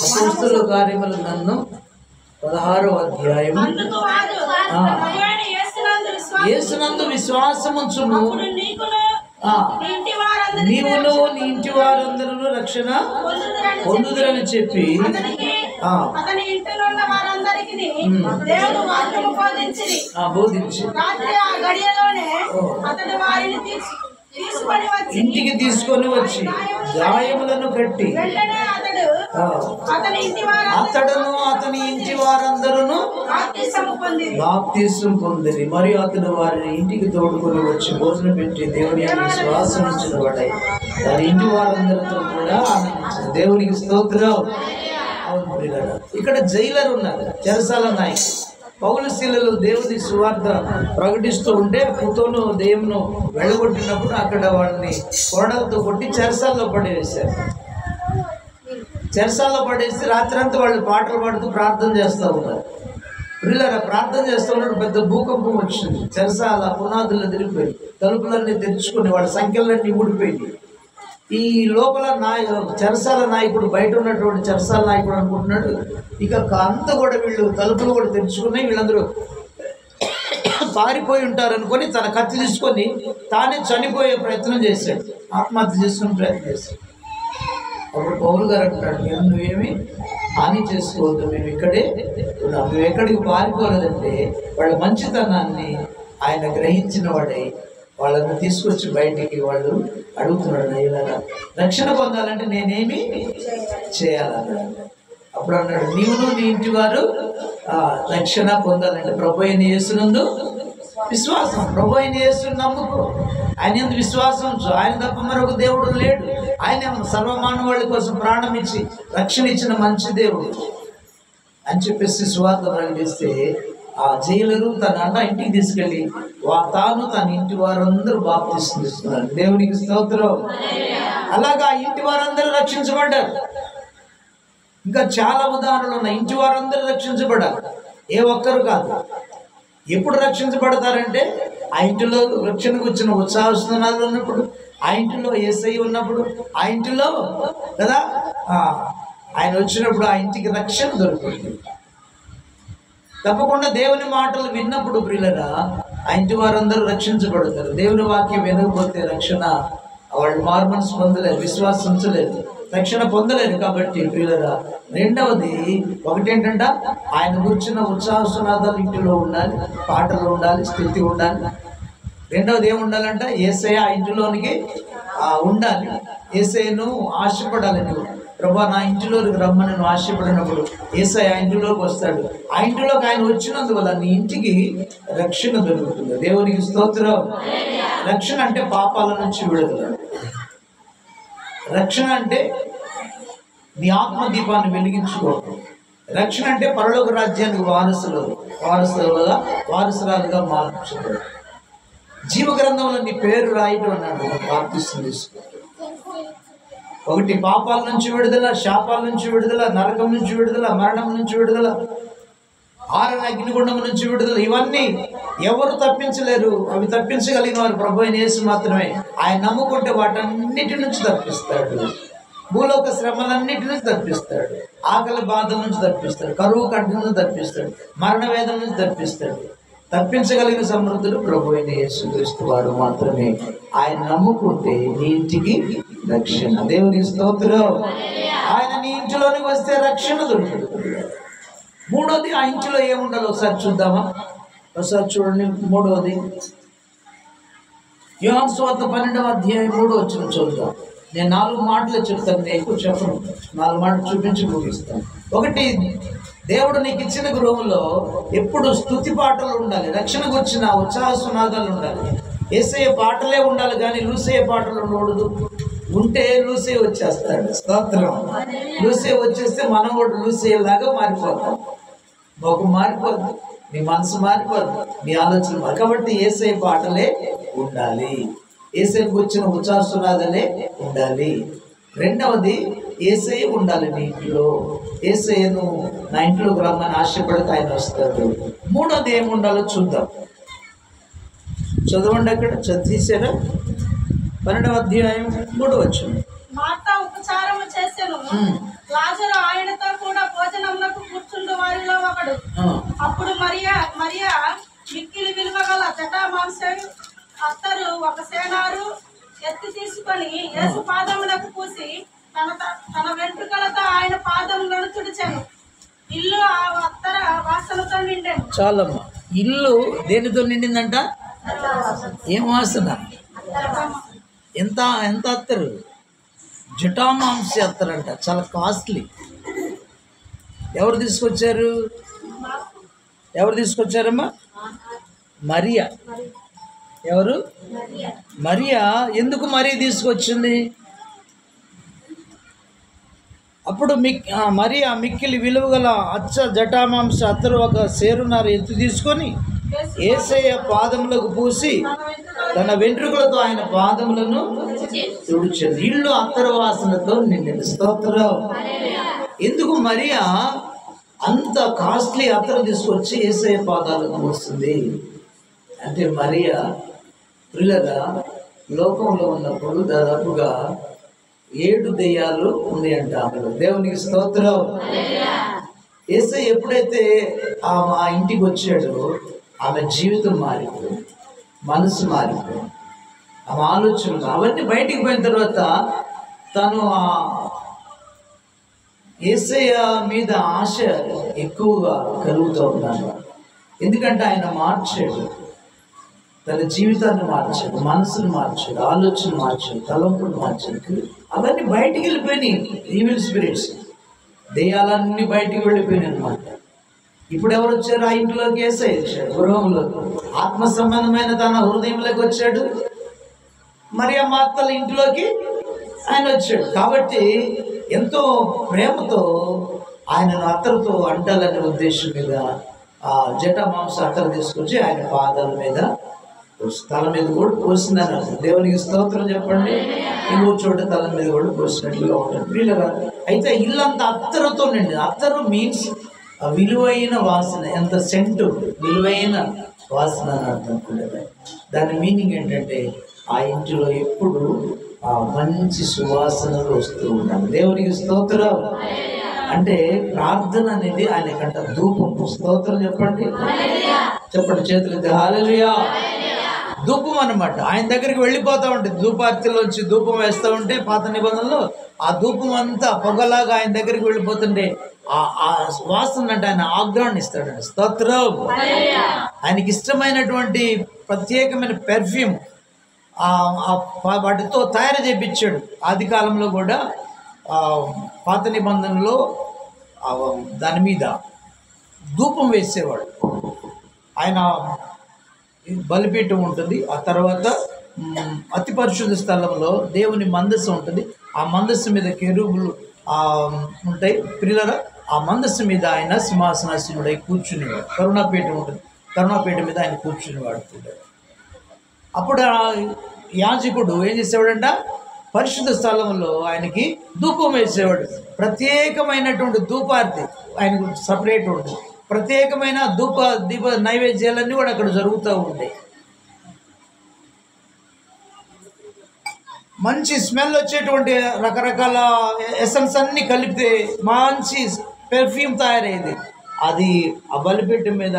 A: అపోస్తలుల కార్యముల గ్రంథం 16వ అధ్యాయం. యేసునందు విశ్వాసముంచును నీవును నీ ఇంటి వారందరూ రక్షణ పొందుదురని చెప్పి బోధించి ఇంటికి తీసుకొని వచ్చి గాయములను కట్టి అతడును అతని ఇంటి వారందరూ బాప్తిసం పొందిరి. మరియు అతడు వారిని ఇంటికి తోడుకొని వచ్చి భోజనం పెట్టి దేవుని విశ్వాసం ఉంచిన వాడై తన ఇంటి వారందరితో కూడా ఆనందించారు. దేవునికి స్తోత్రం. ఇక్కడ జైలర్ ఉన్నారు, చెరసాల నాయకుడు. పౌలు శీలలు దేవుని సువార్త ప్రకటిస్తూ ఉంటే పుతోను దేవును వెళ్ళగొట్టినప్పుడు అక్కడ వాళ్ళని కోడలతో కొట్టి చెరసాల్లో పడేసారు. చెరసాల్లో పడేసి రాత్రంతా వాళ్ళు పాటలు పాడుతూ ప్రార్థన చేస్తూ ఉన్నారు. పిల్లరా ప్రార్థన చేస్తూ ఉన్నప్పుడు పెద్ద భూకంపం వచ్చింది. చెరసాల పునాదులు తిరిగిపోయి తలుపులన్నీ తెరుచుకుని వాళ్ళ సంఖ్యలన్నీ ఊడిపోయింది. ఈ లోపల చెరసాల నాయకుడు, బయట ఉన్నటువంటి చెరసాల నాయకుడు అనుకుంటున్నాడు ఇక అంతా కూడా వీళ్ళు తలుపులు కూడా తెరుచుకున్నాయి, వీళ్ళందరూ పారిపోయి ఉంటారనుకొని తన కత్తి తీసుకొని తానే చనిపోయే ప్రయత్నం చేశాడు, ఆత్మహత్య చేసుకునే ప్రయత్నం చేశాడు. అప్పుడు పౌలు గారు అంటాడు, నువ్వేమి హాని చేసుకోవద్దు, మేము ఇక్కడే ఉన్నాం, నువ్వు ఎక్కడికి పారిపోలేదంటే వాళ్ళ మంచితనాన్ని ఆయన గ్రహించిన వాడై వాళ్ళని తీసుకొచ్చి బయటికి వాళ్ళు అడుగుతున్నాడు, ఇలా రక్షణ పొందాలంటే నేనేమి చేయాలన్నాడు. అప్పుడు అన్నాడు, నీవును నీ ఇంటి వారు రక్షణ పొందాలంటే ప్రభు అయిన యేసునందు విశ్వాసం, ప్రభు అయిన యేసుని నమ్ముకో, ఆయన ఎందుకు విశ్వాసం, ఆయన తప్ప మరొక దేవుడు లేడు, ఆయన సర్వమానవాళి కోసం ప్రాణం ఇచ్చి రక్షణ ఇచ్చిన మంచి దేవుడు అని చెప్పేసి సువార్త ప్రకటిస్తే ఆ జైలరు తన అన్న ఇంటికి తీసుకెళ్ళి తాను తన ఇంటి వారందరూ బాప్తిసం తీసుకున్నారు. దేవునికి స్తోత్రం. అలాగా ఇంటి వారందరూ రక్షించబడ్డారు. ఇంకా చాలా ఉదాహరణలు ఉన్నాయి. ఇంటి వారందరూ రక్షించబడ్డారు, ఏ ఒక్కరు కాదు. ఎప్పుడు రక్షించబడతారంటే ఆ ఇంటిలో రక్షణకు వచ్చిన ఉత్సాహస్తునాలు ఉన్నప్పుడు, ఆ ఇంటిలో యేసయ్య ఉన్నప్పుడు, ఆ ఇంటిలో కదా ఆయన వచ్చినప్పుడు ఆ ఇంటికి రక్షణ దొరుకుతుంది. తప్పకుండా దేవుని మాటలు విన్నప్పుడు ప్రియులరా ఆ ఇంటి వారందరూ రక్షించబడతారు. దేవుని వాక్యం వినకపోతే రక్షణ వాళ్ళు మారుమనసు పొందలేరు, విశ్వాసం ఉంచలేరు, రక్షణ పొందలేరు. కాబట్టి ప్రియులరా రెండవది ఒకటేంటంట, ఆయన కూర్చున్న ఉత్సాహ సునాదాలు ఇంటిలో ఉండాలి, పాటలు ఉండాలి, స్థితి ఉండాలి. రెండవది ఏముండాలంట, యేసయ్య ఆ ఇంటిలోనికి ఉండాలి. యేసయ్యను ఆశపడాలి. నువ్వు ప్రభా నా ఇంటిలోకి రమ్మని నువ్వు ఆశపడినప్పుడు యేసయ్య ఆ ఇంటిలోకి వస్తాడు. ఆ ఇంటిలోకి ఆయన వచ్చినందువల్ల నీ ఇంటికి రక్షణ దొరుకుతుంది. దేవునికి స్తోత్రం. రక్షణ అంటే పాపాల నుంచి విడుదల. రక్షణ అంటే నీ ఆత్మదీపాన్ని వెలిగించుకోవడం. రక్షణ అంటే పరలోక రాజ్యానికి వారసురాలుగా మార్చడం. జీవ గ్రంథంలో నీ పేరు రాయటం అన్నాడు. ప్రార్థిస్తుంది. ఒకటి పాపాల నుంచి విడుదల, శాపాల నుంచి విడుదల, నరకం నుంచి విడుదల, మరణం నుంచి విడుదల, ఆరణ అగ్నిగుండం నుంచి విడుదల. ఇవన్నీ ఎవరు తప్పించలేరు. అవి తప్పించగలిగిన వారు ప్రభు అయిన యేసు మాత్రమే. ఆయన నమ్ముకుంటే వాటన్నిటి నుంచి తప్పిస్తాడు. భూలోక శ్రమలన్నిటి నుంచి తప్పిస్తాడు. ఆకలి బాధల నుంచి తప్పిస్తాడు. కరువు కట్ట నుంచి తప్పిస్తాడు. మరణ వేదన నుంచి తప్పిస్తాడు. తప్పించగలిగిన సమృద్ధుడు ప్రభు అయిన యేసుక్రీస్తు వాడు మాత్రమే. ఆయన నమ్ముకుంటే నీ ఇంటికి రక్షణ. దేవుని స్తోత్రం. ఆయన నీ ఇంటిలోనికి వస్తే రక్షణ దొరుకుతుంది. మూడోది, ఆ ఇంటిలో ఏముండాలో ఒకసారి చూద్దామా? ఒకసారి చూడండి. మూడవది యోహాను సువార్త 12వ అధ్యాయం 3వ వచనం చూద్దాం. నేను 4 మాటలు చెప్తాను, నేను ఎక్కువ చెప్పను. 4 మాటలు చూపించి ముగిస్తాను. ఒకటి, దేవుడు నీకు ఇచ్చిన గృహంలో ఎప్పుడు స్తుతి పాటలు ఉండాలి. రక్షణకు వచ్చిన ఉత్సాహ సునాదాలు ఉండాలి. యేసయ్య పాటలే ఉండాలి, కానీ లూసయ్య పాటలు ఉండకూడదు. ఉంటే లూసయ్య వచ్చేస్తాడు. స్తోత్రం. లూసయ్య వచ్చేస్తే మనం కూడా లూసయ్యలాగా మారిపోతాం. మొక్క మారిపోద్ది, నీ మనసు మారిపోద్ది, నీ ఆలోచన మారి. కాబట్టి యేసయ్య పాటలే ఉండాలి. యేసయ్యకు వచ్చిన ఉత్సాహ సునాదాలే ఉండాలి. రెండవది, యేసయ్య ఉండాలి నీ ఇంట్లో. యేసయ్యను నా ఇంట్లోకి రమ్మని ఆశపడితే ఆయన వస్తాడు. మూడోది ఏముండాలో చూద్దాం. చదవండి. అక్కడ చదివేశారా? 12వ అధ్యాయం 3వ వచనం.
C: మార్తా ఉపచారము చేసెను, లాజరు ఆయనతో కూడా భోజనమునకు కూర్చుండు వారిలో ఒకడు. అప్పుడు మరియా మిక్కిలి విలువ గల జటామాంసము అత్తరు ఒక సేనారు ఎత్తి తీసుకొని యేసు పాదములకు పూసి తన వెంట్రుకలతో ఆయన పాదములను తుడిచెను. ఇల్లు ఆ అత్తర వాసనతో నిండెను.
A: చాలమ్మా. ఇల్లు దేనితో నిండిందంట? ఏం వాసన? ఎంత అత్తరు? జటామాంసి అత్తరంట. చాలా కాస్ట్లీ. ఎవరు తీసుకొచ్చారమ్మా? మరియా. ఎవరు? మరియా. ఎందుకు మరియ తీసుకొచ్చింది? అప్పుడు మరియా మిక్కిలి విలువగల అచ్చ జటామాంస అత్తరు ఒక సేరున్నర ఎత్తు తీసుకొని యేసయ్య పాదములకు పూసి తన వెంట్రుకలతో ఆయన పాదములను తుడిచెను. ఇల్లు అత్తరు వాసనతో నిండింది. స్తోత్రం. ఎందుకు మరియా అంత కాస్ట్లీ అత్తరు తీసుకొచ్చి యేసయ్య పాదాలకు పూస్తుంది అంటే, మరియా పిల్లగా లోకంలో ఉన్నప్పుడు దాదాపుగా 7 దెయ్యాలు ఉన్నాయంట ఆమెలో. దేవునికి స్తోత్రం. యేసయ్య ఎప్పుడైతే ఆ ఇంటికి వచ్చాడో ఆమె జీవితం మారిపోయింది, మనసు మారిపోయింది, ఆమె ఆలోచనలు అవన్నీ బయటికి పోయిన తర్వాత తను యేసయ్య మీద ఆశ ఎక్కువగా కలుగుతూ ఉన్నాను. ఎందుకంటే ఆయన మార్చాడు, తన జీవితాన్ని మార్చాడు, మనసును మార్చాడు, ఆలోచన మార్చాడు, తలంపులు మార్చాడు. అవన్నీ బయటికి వెళ్ళిపోయినాయి. ఈవిల్ స్పిరిట్స్, దెయ్యాలన్నీ బయటికి వెళ్ళిపోయినాయి అనమాట. ఇప్పుడు ఎవరు వచ్చారు? ఆ ఇంట్లోకి యేసయ్య వచ్చాడు. గృహంలోకి ఆత్మ సంబంధమైన తన హృదయంలోకి వచ్చాడు. మరి ఆ మాతల ఇంట్లోకి ఆయన వచ్చాడు. కాబట్టి ఎంతో ప్రేమతో ఆయనను అత్తరుతో అంటాలనే ఉద్దేశం మీద ఆ జటామాంస అత్తరు తీసుకొచ్చి ఆయన పాదాల మీద తల మీద కూడా పోసిందని అర్థం. దేవునికి స్తోత్రం చెప్పండి. ఇంకో చోట తల మీద కూడా పోసినట్లుగా ఉంటుంది వీళ్ళగా. అయితే ఇల్లంతా అత్తరుతో నిండి. అత్తరు మీన్స్ విలువైన వాసన, ఎంత సెంటు, విలువైన వాసన అని అర్థం కూడా. దాని మీనింగ్ ఏంటంటే ఆ ఇంటిలో ఎప్పుడు ఆ మంచి సువాసనలు వస్తూ ఉండాలి. దేవునికి స్తోత్రం. అంటే ప్రార్థన అనేది ఆయన కంట ధూపం. స్తోత్రం చెప్పండి, చెప్పండి, చేతులైతే హల్లెలూయా. ధూపం అన్నమాట. ఆయన దగ్గరికి వెళ్ళిపోతూ ఉంటుంది. ధూపార్తిలోంచి ధూపం వేస్తూ ఉంటే పాత నిబంధనలో ఆ ధూపం అంతా పొగలాగా ఆయన దగ్గరికి వెళ్ళిపోతుంటే ఆ వాసన అంటే ఆయన ఆగ్రహాన్ని ఇస్తాడండి. స్తోత్రం. ఆయనకి ఇష్టమైనటువంటి ప్రత్యేకమైన పెర్ఫ్యూమ్ వాటితో తయారు చేయించాడు. ఆది కాలంలో కూడా పాత నిబంధనలో దాని మీద ధూపం వేసేవాడు. ఆయన బలిపీఠం ఉంటుంది, ఆ తర్వాత అతి పరిశుద్ధ స్థలంలో దేవుని మందస్సు ఉంటుంది. ఆ మందస్సు మీద కెరూబులు ఉంటాయి. ప్రియులారా, ఆ మందస్సు మీద ఆయన సింహాసనాసీనుడై కూర్చునేవాడు. కరుణాపీఠం ఉంటుంది, కరుణాపీఠం మీద ఆయన కూర్చునేవాడు. అప్పుడు ఆ యాజకుడు ఏం చేసేవాడంట, పరిశుద్ధ స్థలంలో ఆయనకి ధూపం వేసేవాడు. ప్రత్యేకమైనటువంటి ధూపార్తి ఆయనకు సపరేట్ ఉంటుంది. ప్రత్యేకమైన దీప నైవేద్యాలన్నీ కూడా అక్కడ జరుగుతూ ఉంటాయి. మంచి స్మెల్ వచ్చేటువంటి రకరకాల ఎసెన్స్ అన్నీ కలిపితే మంచి పెర్ఫ్యూమ్ తయారయ్యేది. అది ఆ బలిపీఠం మీద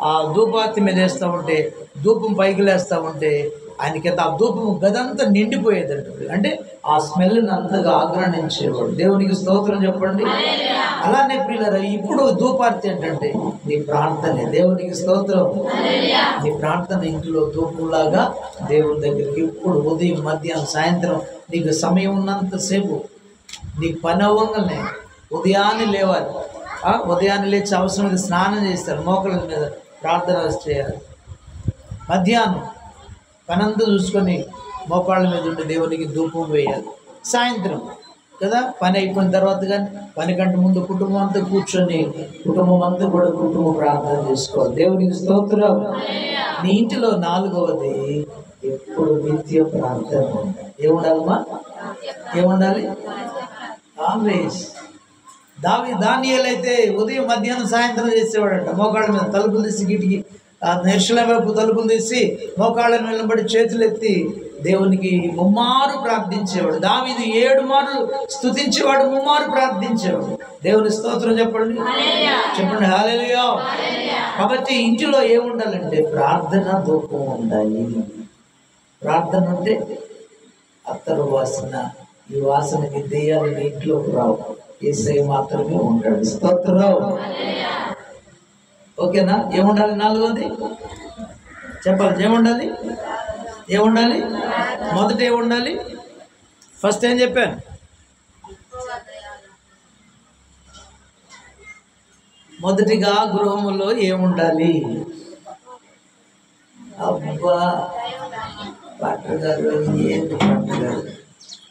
A: ఆ ధూపార్తి మీద వేస్తూ ఉంటే, ధూపం పైకి లేస్తూ ఉంటే ఆయనకి ఆ ధూపం గదంతా నిండిపోయేదంట. అంటే ఆ స్మెల్ని అంతగా ఆగ్రహించేవాడు. దేవునికి స్తోత్రం చెప్పండి. అలానే ప్రియులారా, ఇప్పుడు ధూపార్తి ఏంటంటే నీ ప్రార్థనే. దేవునికి స్తోత్రం. నీ ప్రార్థన ఇంట్లో ధూపంలాగా దేవుని దగ్గరికి ఇప్పుడు ఉదయం, మధ్యాహ్నం, సాయంత్రం నీకు సమయం ఉన్నంతసేపు నీకు పని అవ్వగానే ఉదయాన్నే లేవాలి. ఉదయాన్నే లేచి అవసరమైతే స్నానం చేస్తారు, మోకాళ్ళ మీద ప్రార్థన చేయాలి. మధ్యాహ్నం పనంతా చూసుకొని మోకాళ్ళ మీద ఉండి దేవునికి ధూపం వేయాలి. సాయంత్రం కదా పని అయిపోయిన తర్వాత కానీ పని కంటే ముందు కుటుంబం అంతా కూర్చొని కుటుంబం అంతా కూడా కుటుంబ ప్రార్థన చేసుకోవాలి. దేవునికి స్తోత్రం. నీ ఇంటిలో 4వది ఎప్పుడు నిత్య ప్రార్థన ఉండాలి. ఏముండాలమ్మా? ఏముండాలి? ఆల్వేస్. దానియేలు అయితే ఉదయం, మధ్యాహ్నం, సాయంత్రం చేసేవాడంట. మోకాళ్ళ మీద తలుపులు తీసి గిటికి యెరూషలేము వైపు తలుపులు తీసి మోకాళ్ళను నిలబడి చేతులు ఎత్తి దేవునికి ముమ్మారు ప్రార్థించేవాడు. దావీదు 7 మార్లు స్తుతించేవాడు, ముమ్మారు ప్రార్థించేవాడు. దేవుని స్తోత్రం చెప్పండి. చెప్పండి హల్లెలూయా. కాబట్టి ఇంటిలో ఏముండాలంటే ప్రార్థన ధూపం ఉండాలి. ప్రార్థన ఉంటే అత్తరు వాసన, ఈ వాసనకి దెయ్యాలు ఇంట్లోకి రావు. యేసయ్య మాత్రమే ఉంటాడు. స్తోత్రం. ఓకేనా? ఏముండాలి? 4వది చెప్పాలి. ఏముండాలి? ఏముండాలి? మొదట ఏముండాలి? ఫస్ట్ ఏం చెప్పాను? మొదటిగా గృహములో ఏముండాలి? అబ్బా డాక్టర్ గారు ఏంటి డాక్టర్ గారు,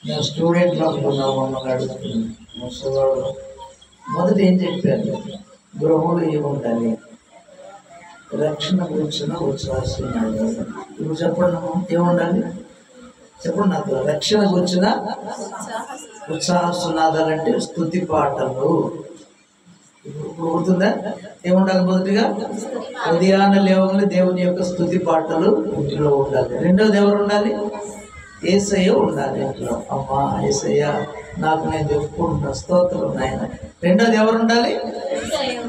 A: నేను స్టూడెంట్లో అనుకున్నాను, మమ్మల్ని అడుగుతున్నాను. మొదట ఏం చెప్పాను? గృహంలో ఏముండాలి? రక్షణ కూర్చున్న ఉచ్ఛ్వాసనాలు. ఇప్పుడు చెప్పండి, ఏముండాలి? చెప్పండి నాకు. రక్షణ కూర్చున్న ఉత్సాహసునాదాలంటే స్తుతి పాటలు. ఇప్పుడు గుర్తుందా? ఏముండాలి? మొదటిగా ఉదయాన్నే లేవగానే దేవుని యొక్క స్తుతి పాటలు ఇంటిలో ఉండాలి. రెండోది ఎవరు ఉండాలి? యేసయ్య ఉండాలి ఇంట్లో. అమ్మా యేసయ్య నాకు నేను చెప్పుకుంటున్నా, స్తోత్రం నాయన. రెండోది ఎవరు ఉండాలి?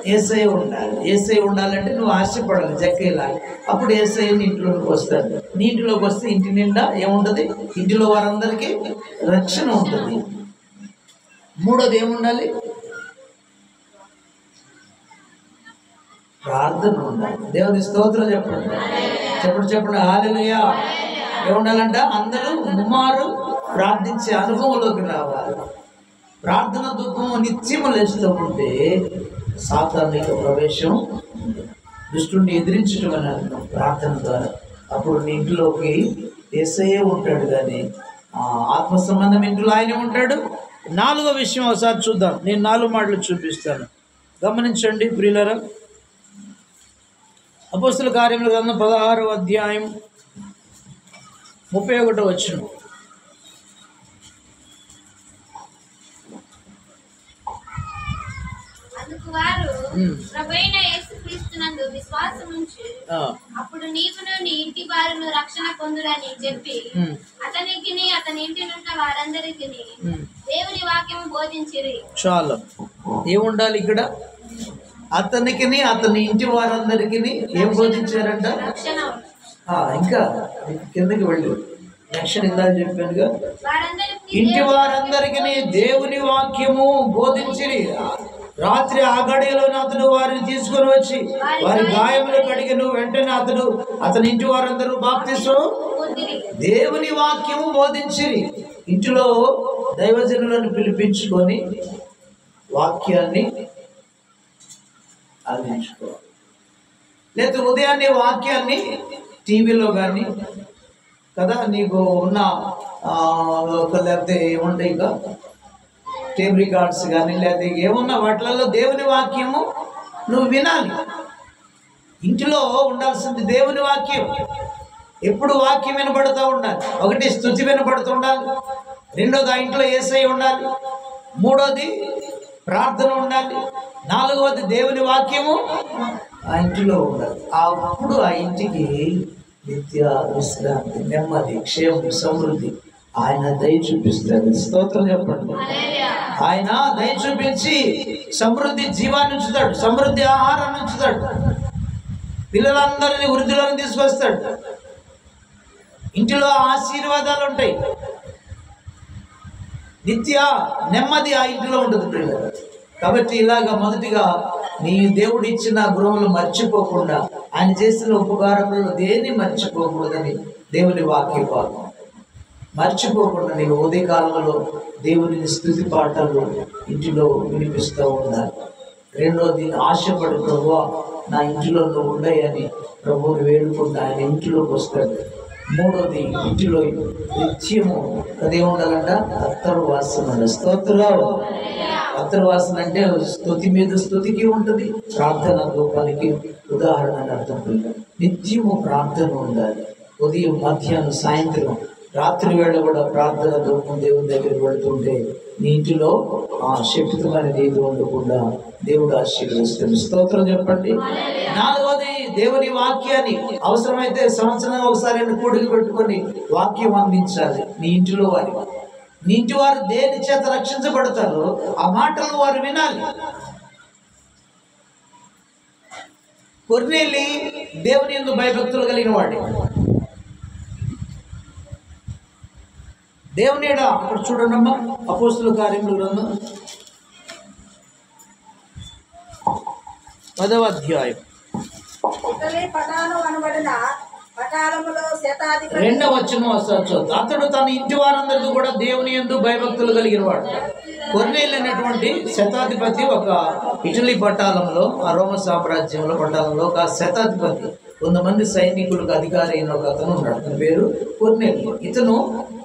A: యేసయ్య ఉండాలి. యేసయ్య ఉండాలంటే నువ్వు ఆశపడాలి జక్కేలాగా. అప్పుడు యేసయ్య నీ ఇంట్లోకి వస్తాడు. నీ ఇంటిలోకి వస్తే ఇంటి నిండా ఏముంటుంది? ఇంటిలో వారందరికీ రక్షణ ఉంటుంది. మూడోది ఏముండాలి? ప్రార్థన ఉండాలి. దేవుని స్తోత్రం చెప్పండి. చెప్పండి హల్లెలూయా. ఏముండాలంట? అందరూ ముమ్మారు ప్రార్థించే అనుభవంలోకి రావాలి. ప్రార్థన ధూపము నిత్యము లేస్తూ ఉంటే సాతాను ప్రవేశం, దుష్టుని ఎదిరించడం అని అర్థం ప్రార్థన ద్వారా. అప్పుడు నీ ఇంట్లోకి యేసయ్యే ఉంటాడు, కానీ ఆత్మ సంబంధం ఇంట్లో ఆయనే ఉంటాడు. 4వ విషయం ఒకసారి చూద్దాం. నేను 4 మాటలు చూపిస్తాను, గమనించండి ప్రియులారా. అపోస్తల కార్యముల గ్రంథం 16వ అధ్యాయం 31వ వచనం.
D: అప్పుడు నీవును నీ ఇంటి వారును రక్షణ పొందురని చెప్పి అతనికి అతని ఇంటి నుండి వారందరికి దేవుని వాక్యం బోధించిరి.
A: చాలా ఏముండాలి ఇక్కడ? అతనికి అతని ఇంటి వారందరికి ఏం బోధించారంట? ఇంకా కిందకి వెళ్ళి రక్షణ ఇందాక చెప్పానుగా. ఇంటి వారందరికి దేవుని వాక్యము బోధించిరి. రాత్రి ఆ గడియలోనే అతడు వారిని తీసుకొని వచ్చి వారి గాయములు కడిగను. వెంటనే అతని ఇంటి వారందరూ బాప్తిస్మం దేవుని వాక్యము బోధించిరి. ఇంటిలో దైవజనులను పిలిపించుకొని వాక్యాన్ని అందించుకోవాలి. లేదా ఉదయాన్నే వాక్యాన్ని టీవీలో కానీ కదా నీకు ఉన్న లేకపోతే ఏముంటాయి ఇక టేప్ రికార్డ్స్ కానీ లేకపోతే ఏమున్నా వాటిలలో దేవుని వాక్యము నువ్వు వినాలి. ఇంటిలో ఉండాల్సింది దేవుని వాక్యం. ఎప్పుడు వాక్యం వినబడుతూ ఉండాలి. ఒకటి స్తుతి వినబడుతూ ఉండాలి, రెండోది ఆ ఇంట్లో యేసయ్య ఉండాలి, మూడోది ప్రార్థన ఉండాలి, నాలుగవది దేవుని వాక్యము ఆ ఇంటిలో ఉండాలి. అప్పుడు ఆ ఇంటికి నిత్య విశ్రాంతి, నెమ్మది, క్షేమం, సమృద్ధి ఆయన దయ చూపిస్తాడు. స్తోత్రం చెప్పండి. ఆయన దయ చూపించి సమృద్ధి జీవాన్ని ఉంచుతాడు, సమృద్ధి ఆహారాన్ని ఉంచుతాడు, పిల్లలందరినీ వృద్ధులను తీసుకొస్తాడు. ఇంటిలో ఆశీర్వాదాలు ఉంటాయి, నిత్య నెమ్మది ఆ ఇంటిలో ఉంటుంది పిల్లలు. కాబట్టి ఇలాగా మొదటిగా నీ దేవుడు ఇచ్చిన గృహంలో మర్చిపోకుండా, ఆయన చేసిన ఉపకారంలో దేన్ని మర్చిపోకూడదని దేవుని వాక్య భాగం. మర్చిపోకుండా నీవు ఉదయకాలంలో దేవుని స్తుతి పాటలు ఇంటిలో వినిపిస్తూ ఉండాలి. రెండోది ఆశపడి ప్రభువా నా ఇంటిలో నువ్వు ఉండయని ప్రభువుని వేడుకుంటా ఆయన ఇంటిలోకి వస్తాడు. మూడోది ఇంటిలో నిత్యము అదే ఉండాలంట అత్తరు వాసన. స్తోత్రం. అత్తరు వాసన అంటే స్తుతి మీద స్తుతికి ఉంటుంది, ప్రార్థన రూపానికి ఉదాహరణ అర్థం. నిత్యము ప్రార్థన ఉండాలి. ఉదయం, మధ్యాహ్నం, సాయంత్రం, రాత్రి వేళ కూడా ప్రార్థన దూపం దేవుని దగ్గరికి వెళుతుంటే నీ ఇంటిలో ఆ శక్తిమైన ఏది ఉండకుండా దేవుడు ఆశీర్వదిస్తాడు. స్తోత్రం చెప్పండి. నాలుగవది దేవుని వాక్యాన్ని అవసరమైతే సంవత్సరం ఒకసారి కూడికి పెట్టుకొని వాక్యం అందించాలి నీ ఇంటిలో వారి. నీ ఇంటి వారు దేని చేత రక్షించబడతారో ఆ మాటలు వారు వినాలి. కొర్నేలి దేవుని యందు భయభక్తులు కలిగిన వాడు. దేవుని ఎడ అక్కడ చూడండమ్మా, అపోస్తుల కార్యముల గ్రంథం 10వ అధ్యాయం
B: ఇటలీ పటాను అనబడిన పటాలములో శతాధిపతి
A: 2వ వచనం వస్తుంది. అతడు తన ఇంటి వారందరికీ కూడా దేవుని యందు భయభక్తులు కలిగిన వాడు. కొర్నేలి అనేటువంటి శతాధిపతి ఒక ఇటలీ పటాలంలో, ఆ రోమ సామ్రాజ్యంలో పటాలంలో ఒక శతాధిపతి, 100 మంది సైనికులకు అధికారి అయిన ఒక అతను ఉన్నాడు. అతని పేరు కొర్నేలి. ఇతను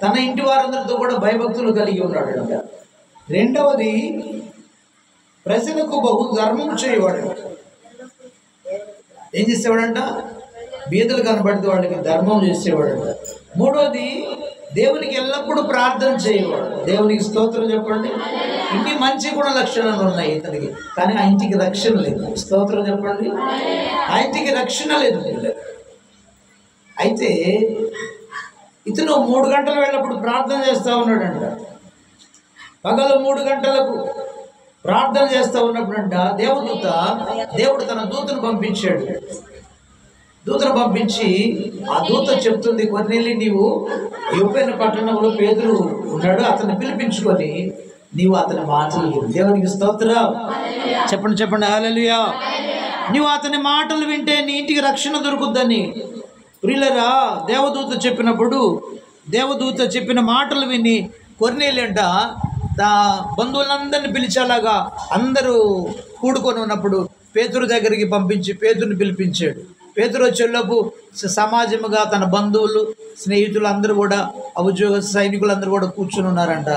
A: తన ఇంటి వారందరితో కూడా భయభక్తులు కలిగి ఉన్నాడు అంట. రెండవది ప్రజలకు బహు ధర్మం చేయవాడు. ఏం చేసేవాడంట? బీదలు కనబడితే వాళ్ళకి ధర్మం చేసేవాడంట. మూడోది దేవునికి ఎల్లప్పుడూ ప్రార్థన చేయవాడు. దేవునికి స్తోత్రం చెప్పండి. ఇన్ని మంచి గుణ లక్షణాలు ఉన్నాయి ఇతనికి, కానీ ఆ ఇంటికి రక్షణ లేదు. స్తోత్రం చెప్పండి. ఆ ఇంటికి రక్షణ లేదు. అయితే ఇతను 3 గంటలు వెళ్ళినప్పుడు ప్రార్థన చేస్తూ ఉన్నాడంట. పగలు 3 గంటలకు ప్రార్థన చేస్తూ ఉన్నప్పుడంట దేవుడు తన దూతను పంపించాడు. దూతను పంపించి ఆ దూత చెప్తుంది, కొర్నేలి నీవు యోపేన పట్టణంలో పేతురు ఉన్నాడు, అతన్ని పిలిపించుకొని నీవు అతని మాటలు విను. దేవునికి స్తోత్రం చెప్పండి. హల్లెలూయా. నీవు అతని మాటలు వింటే నీ ఇంటికి రక్షణ దొరుకుద్దని. ప్రియులరా, దేవదూత చెప్పిన మాటలు విని కొర్నేలి అంట బంధువులందరినీ పిలిచేలాగా అందరూ కూడుకొని ఉన్నప్పుడు పేతురు దగ్గరికి పంపించి పేతురుని పిలిపించాడు. పేతురు వచ్చేలోపు సమాజముగా తన బంధువులు, స్నేహితులు అందరూ కూడా, ఉద్యోగ సైనికులందరూ కూడా కూర్చుని ఉన్నారంట.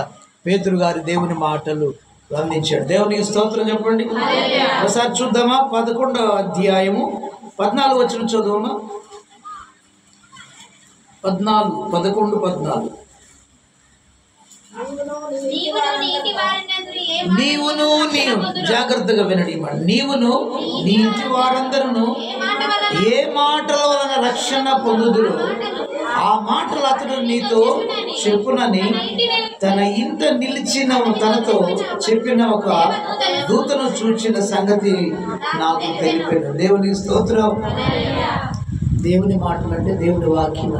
A: పేతురు గారి దేవుని మాటలు అందించాడు. దేవునికి స్తోత్రం చెప్పండి. ఒకసారి చూద్దామా? 11వ అధ్యాయము 14 వచనం చదువుమా. 11-14. నీవును జాగ్రత్తగా వినడి. నీవును నీ ఇంటి వారందరూ ఏ మాటల వలన రక్షణ పొందుదురు ఆ మాటలు అతడు నీతో చెప్పునని తన ఇంట నిలిచిన తనతో చెప్పిన ఒక దూతను చూచిన సంగతి నాకు తెలిపాను. దేవునికి స్తోత్రం. దేవుని మాటలు అంటే దేవుని వాక్యం.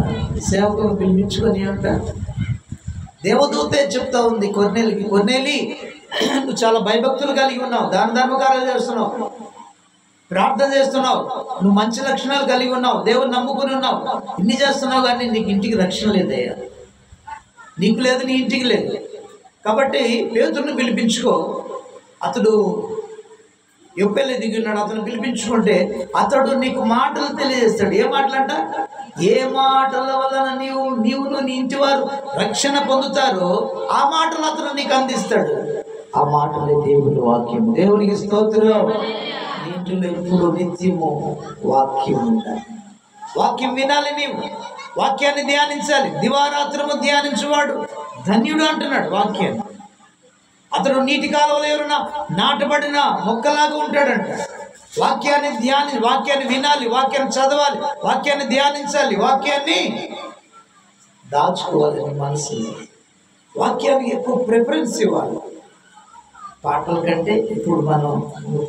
A: సేవకులను పిలిపించుకొని అంట దేవదూతే చెప్తా ఉంది కొర్నేలికి, కొర్నేలి నువ్వు చాలా భయభక్తులు కలిగి ఉన్నావు, దాన ధర్మకార్యాలు చేస్తున్నావు, ప్రార్థన చేస్తున్నావు, నువ్వు మంచి లక్షణాలు కలిగి ఉన్నావు, దేవుని నమ్ముకుని ఉన్నావు, ఇన్ని చేస్తున్నావు, కానీ నీకు ఇంటికి రక్షణ లేదయ్యా, నీకు లేదు, నీ ఇంటికి లేదు. కాబట్టి పేతురుని పిలిపించుకో. అతడు యొప్పేలో దిగి ఉన్నాడు, అతను పిలిపించుకుంటే అతడు నీకు మాటలు తెలియజేస్తాడు. ఏ మాటలంట? ఏ మాటల వలన నీవును నీ ఇంటి వారు రక్షణ పొందుతారో ఆ మాటలు అతను నీకు అందిస్తాడు. ఆ మాటలే దేవుని వాక్యం. దేవునికి స్తోత్రం. నీ ఇంటిలో ఎప్పుడు నిత్యము వాక్యం ఉండాలి. వాక్యం వినాలి, నీవు వాక్యాన్ని ధ్యానించాలి. దివారాత్రము ధ్యానించువాడు ధన్యుడు అంటున్నాడు వాక్యాన్ని. అతడు నీటి కాలువలో ఎవరైనా నాటబడిన మొక్కలాగా ఉంటాడంట. వాక్యాన్ని వినాలి, వాక్యాన్ని చదవాలి, వాక్యాన్ని ధ్యానించాలి, వాక్యాన్ని దాచుకోవాలి నీ మనసులో. వాక్యానికి ఎక్కువ ప్రిఫరెన్స్ ఇవ్వాలి. పాటల కంటే ఇప్పుడు మనం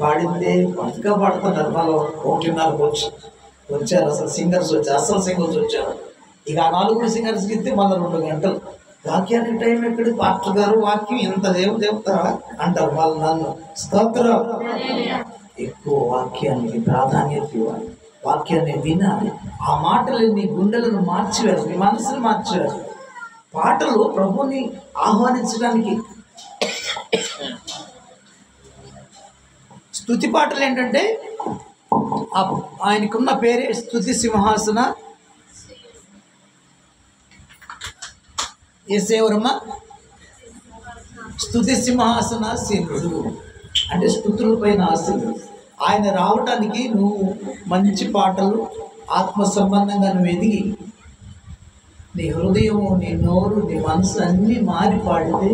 A: పాడిందే మంచిగా పాడుతున్నారు. మనం 1:30 వచ్చారు అసలు సింగర్స్ వచ్చారు. ఇక ఆ 4 సింగర్స్కి ఇస్తే మళ్ళీ 2 గంటలు. వాక్యానికి టైం ఎక్కడ? పాస్టర్ గారు వాక్యం ఇంత చెప్తారా అంటారు వాళ్ళు నన్ను. స్తోత్రం. ఎక్కువ వాక్యానికి ప్రాధాన్యత ఇవ్వాలి, వాక్యాన్ని వినాలి. ఆ మాటలు నీ గుండెలను మార్చివేరు, నీ మనసును మార్చివేరు. పాటలు ప్రభుని ఆహ్వానించడానికి. స్తుతి పాటలు ఏంటంటే ఆయనకున్న పేరే స్తుతి సింహాసన. ఏసేవరమ్మ స్తుతి సింహాసన శీలుడు అంటే స్తుతుల పైన ఆశలు. ఆయన రావటానికి నువ్వు మంచి పాటలు ఆత్మ సంబంధంగా నువ్వు ఎదిగి నీ హృదయం, నీ నోరు, నీ మనసు అన్నీ మారి పాడితే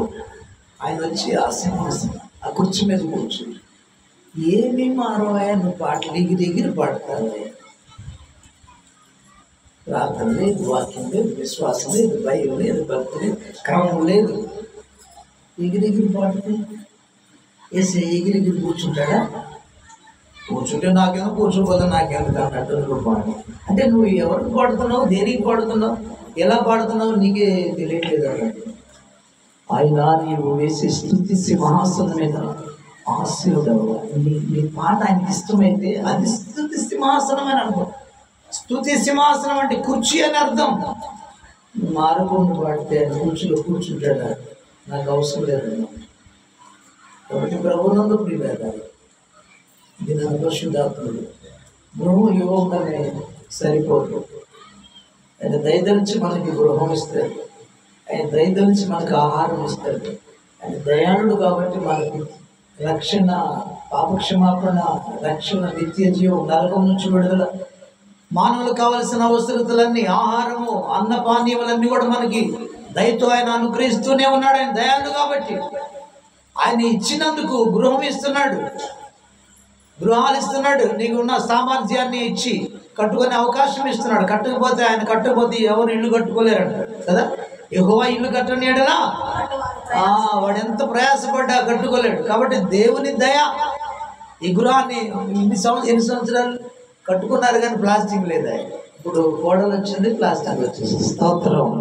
A: ఆయన వచ్చి ఆ సింహాసనం ఆ కుర్చీ మీద కూర్చు. ఏమీ మారవాయా నువ్వు పాటలు ఎగిరి పాడతావే. ప్రార్థన లేదు, వాక్యం లేదు, విశ్వాసం లేదు, భయం లేదు, భక్తి లేదు, క్రమం లేదు. ఎగిరి పాడితే వేసే ఎగిరి కూర్చుంటాడా? కూర్చుంటే నాకేమో, కూర్చోపోతే నాకేమో అన్నట్టు నువ్వు పాడు. అంటే నువ్వు ఎవరికి పాడుతున్నావు, దేనికి పాడుతున్నావు, ఎలా పాడుతున్నావు నీకే తెలియట్లేదు అన్నట్టు. ఆయన నీవు వేసే స్తుతి సింహాసనం మీద ఆశీర్వదవు. నీ పాట ఆయనకి ఇష్టమైతే అది స్తుతి సింహాసనం అని అనుకో. స్తుతి సింహాసనం అంటే కుర్చీ అని అర్థం. మారకుండా పాడితే ఆయన కుర్చీలో కూర్చుంటాడా? నాకు అవసరం లేదన్నా. కాబట్టి ప్రభునందు ప్రియవేదాలు ఇది నా పరిశుద్ధాత్ముడు గృహం ఇవ్వగానే సరిపోదు. ఆయన దయదలిచి మనకి గృహం ఇస్తాడు, ఆయన దయదలిచి మనకు ఆహారం ఇస్తాడు. ఆయన దయాళుడు కాబట్టి మనకి రక్షణ, పాపక్షమాపణ, రక్షణ, నిత్య జీవం, నరకం నుంచి విడుదల, మానవులకు కావలసిన అవసరతలన్నీ, ఆహారము, అన్నపానీయాలన్నీ కూడా మనకి దయతో ఆయన అనుగ్రహిస్తూనే ఉన్నాడు. ఆయన దయాళుడు కాబట్టి ఆయన ఇచ్చినందుకు గృహం ఇస్తున్నాడు, గృహాలు ఇస్తున్నాడు. నీకు ఉన్న సామర్థ్యాన్ని ఇచ్చి కట్టుకునే అవకాశం ఇస్తున్నాడు. కట్టకపోతే ఎవరు ఇల్లు కట్టుకోలేరంట కదా. యెహోవా ఇల్లు కట్టని ఎడలా వాడు ఎంత ప్రయాసపడ్డా కట్టుకోలేడు. కాబట్టి దేవుని దయ. ఈ గృహాన్ని ఎన్ని సంవత్సరాలు కట్టుకున్నారు కానీ ప్లాస్టిక్ లేదా. ఇప్పుడు గోడలు వచ్చింది, ప్లాస్టిక్ వచ్చింది. స్తోత్రం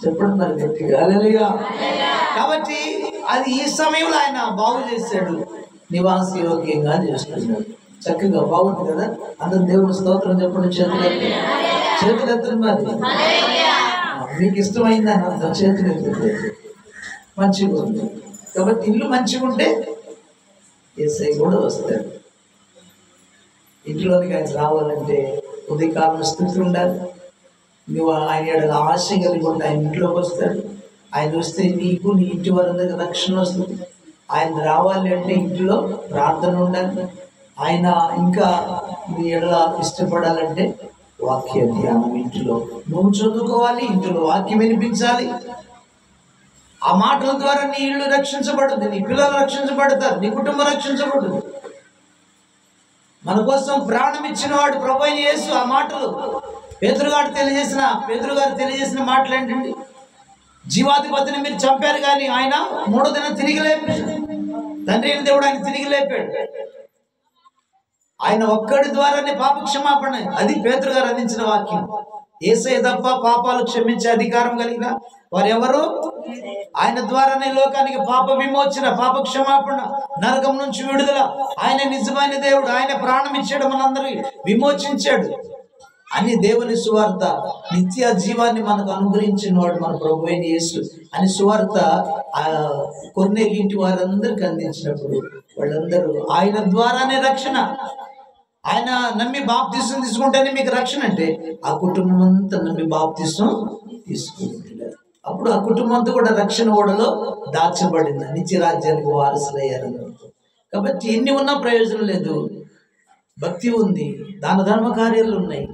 A: చెప్పండి మరి గట్టిగా హల్లెలూయా. కాబట్టి అది ఈ సమయంలో ఆయన బాగు చేశాడు, నివాస యోగ్యంగా చేస్తున్నాడు. చక్కగా బాగుంది కదా. అందరూ దేవుని స్తోత్రం చెప్పండి. చేతులెత్తండి మరి. మీకు ఇష్టమైంది అని అర్థం. చేతులు ఎత్తుంది మంచిగా ఉంది కాబట్టి ఇల్లు మంచిగా ఉంటే యేసయ్య కూడా వస్తాడు. ఇంట్లోనికి ఆయన రావాలంటే ఉదయకాలం స్థితి ఉండాలి. నువ్వు ఆయన ఏడాది ఆశ కలిగి ఉంటే ఆయన ఇంట్లోకి వస్తాడు. ఆయన వస్తే నీకు, నీ ఇంటి వారందరికీ రక్షణ వస్తుంది. ఆయన రావాలి అంటే ఇంట్లో ప్రార్థన ఉండాలి. ఆయన ఇంకా నీ ఎడల ఇష్టపడాలంటే వాక్య ధ్యానం ఇంటిలో నువ్వు చదువుకోవాలి, ఇంటిలో వాక్యం వినిపించాలి. ఆ మాటల ద్వారా నీ ఇల్లు రక్షించబడుతుంది, నీ పిల్లలు రక్షించబడతారు, నీ కుటుంబం రక్షించబడుతుంది. మన కోసం ప్రాణం ఇచ్చిన వాడు ప్రభువైన యేసు. ఆ మాటలు పేతురు గారు తెలియజేసిన మాటలు ఏంటండి? జీవాధిపతిని మీరు చంపారు కానీ ఆయన 3వ దినం తిరిగి లేపాడు. తండ్రి అయిన దేవుడు ఆయన తిరిగి లేపాడు. ఆయన ఒక్కడి ద్వారానే పాప క్షమాపణ. అది పేతురు గారు అందించిన వాక్యం. యేసయ్య తప్ప పాపాలు క్షమించే అధికారం కలిగిన వారెవరు? ఆయన ద్వారానే లోకానికి పాప విమోచన, పాప క్షమాపణ, నరకం నుంచి విడుదల. ఆయన నిజమైన దేవుడు, ఆయన ప్రాణం ఇచ్చాడు, మనందరికీ విమోచించాడు అని దేవుని సువార్త, నిత్య జీవాన్ని మనకు అనుగ్రహించిన వాడు మన ప్రభు అయిన యేసు అని సువార్త కొర్నేలి ఇంటి వారందరికి అందించినప్పుడు వాళ్ళందరూ ఆయన ద్వారానే రక్షణ, ఆయన నమ్మి బాప్తిసం తీసుకుంటేనే మీకు రక్షణ అంటే ఆ కుటుంబం అంతా నమ్మి బాప్తిసం తీసుకుంటున్నారు. అప్పుడు ఆ కుటుంబం అంతా కూడా రక్షణ ఓడలో దాచబడింది, నిత్య రాజ్యానికి వారసులయ్యారు. కాబట్టి ఎన్ని ఉన్నా ప్రయోజనం లేదు. భక్తి ఉంది, దాన ధర్మ కార్యాలు ఉన్నాయి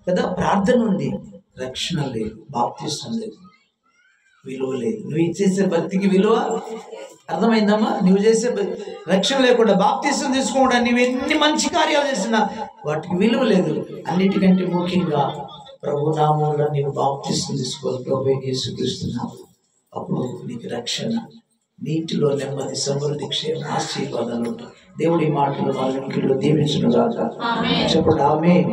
A: కదా, ప్రార్థన ఉంది, రక్షణ లేదు, బాప్తిసం లేదు, విలువ లేదు. నువ్వు ఇచ్చేసే భక్తికి విలువ అర్థమైందమ్మా? నువ్వు చేసే రక్షణ లేకుండా బాప్తిసం తీసుకోకుండా నువ్వు ఎన్ని మంచి కార్యాలు చేసినా వాటికి విలువ లేదు. అన్నిటికంటే ముఖ్యంగా ప్రభు నామంలో నీవు బాప్తిసం తీసుకోవాలి, ప్రభు యేసుక్రీస్తున్నావు. అప్పుడు నీకు రక్షణ, నీటిలో నెమ్మది, సమృద్ధి, క్షేమ, ఆశీర్వాదాలు ఉంటాయి. దేవుడి మాటలు మన ఇంట్లో దీవించును గాక. చెప్పండి ఆమేన్.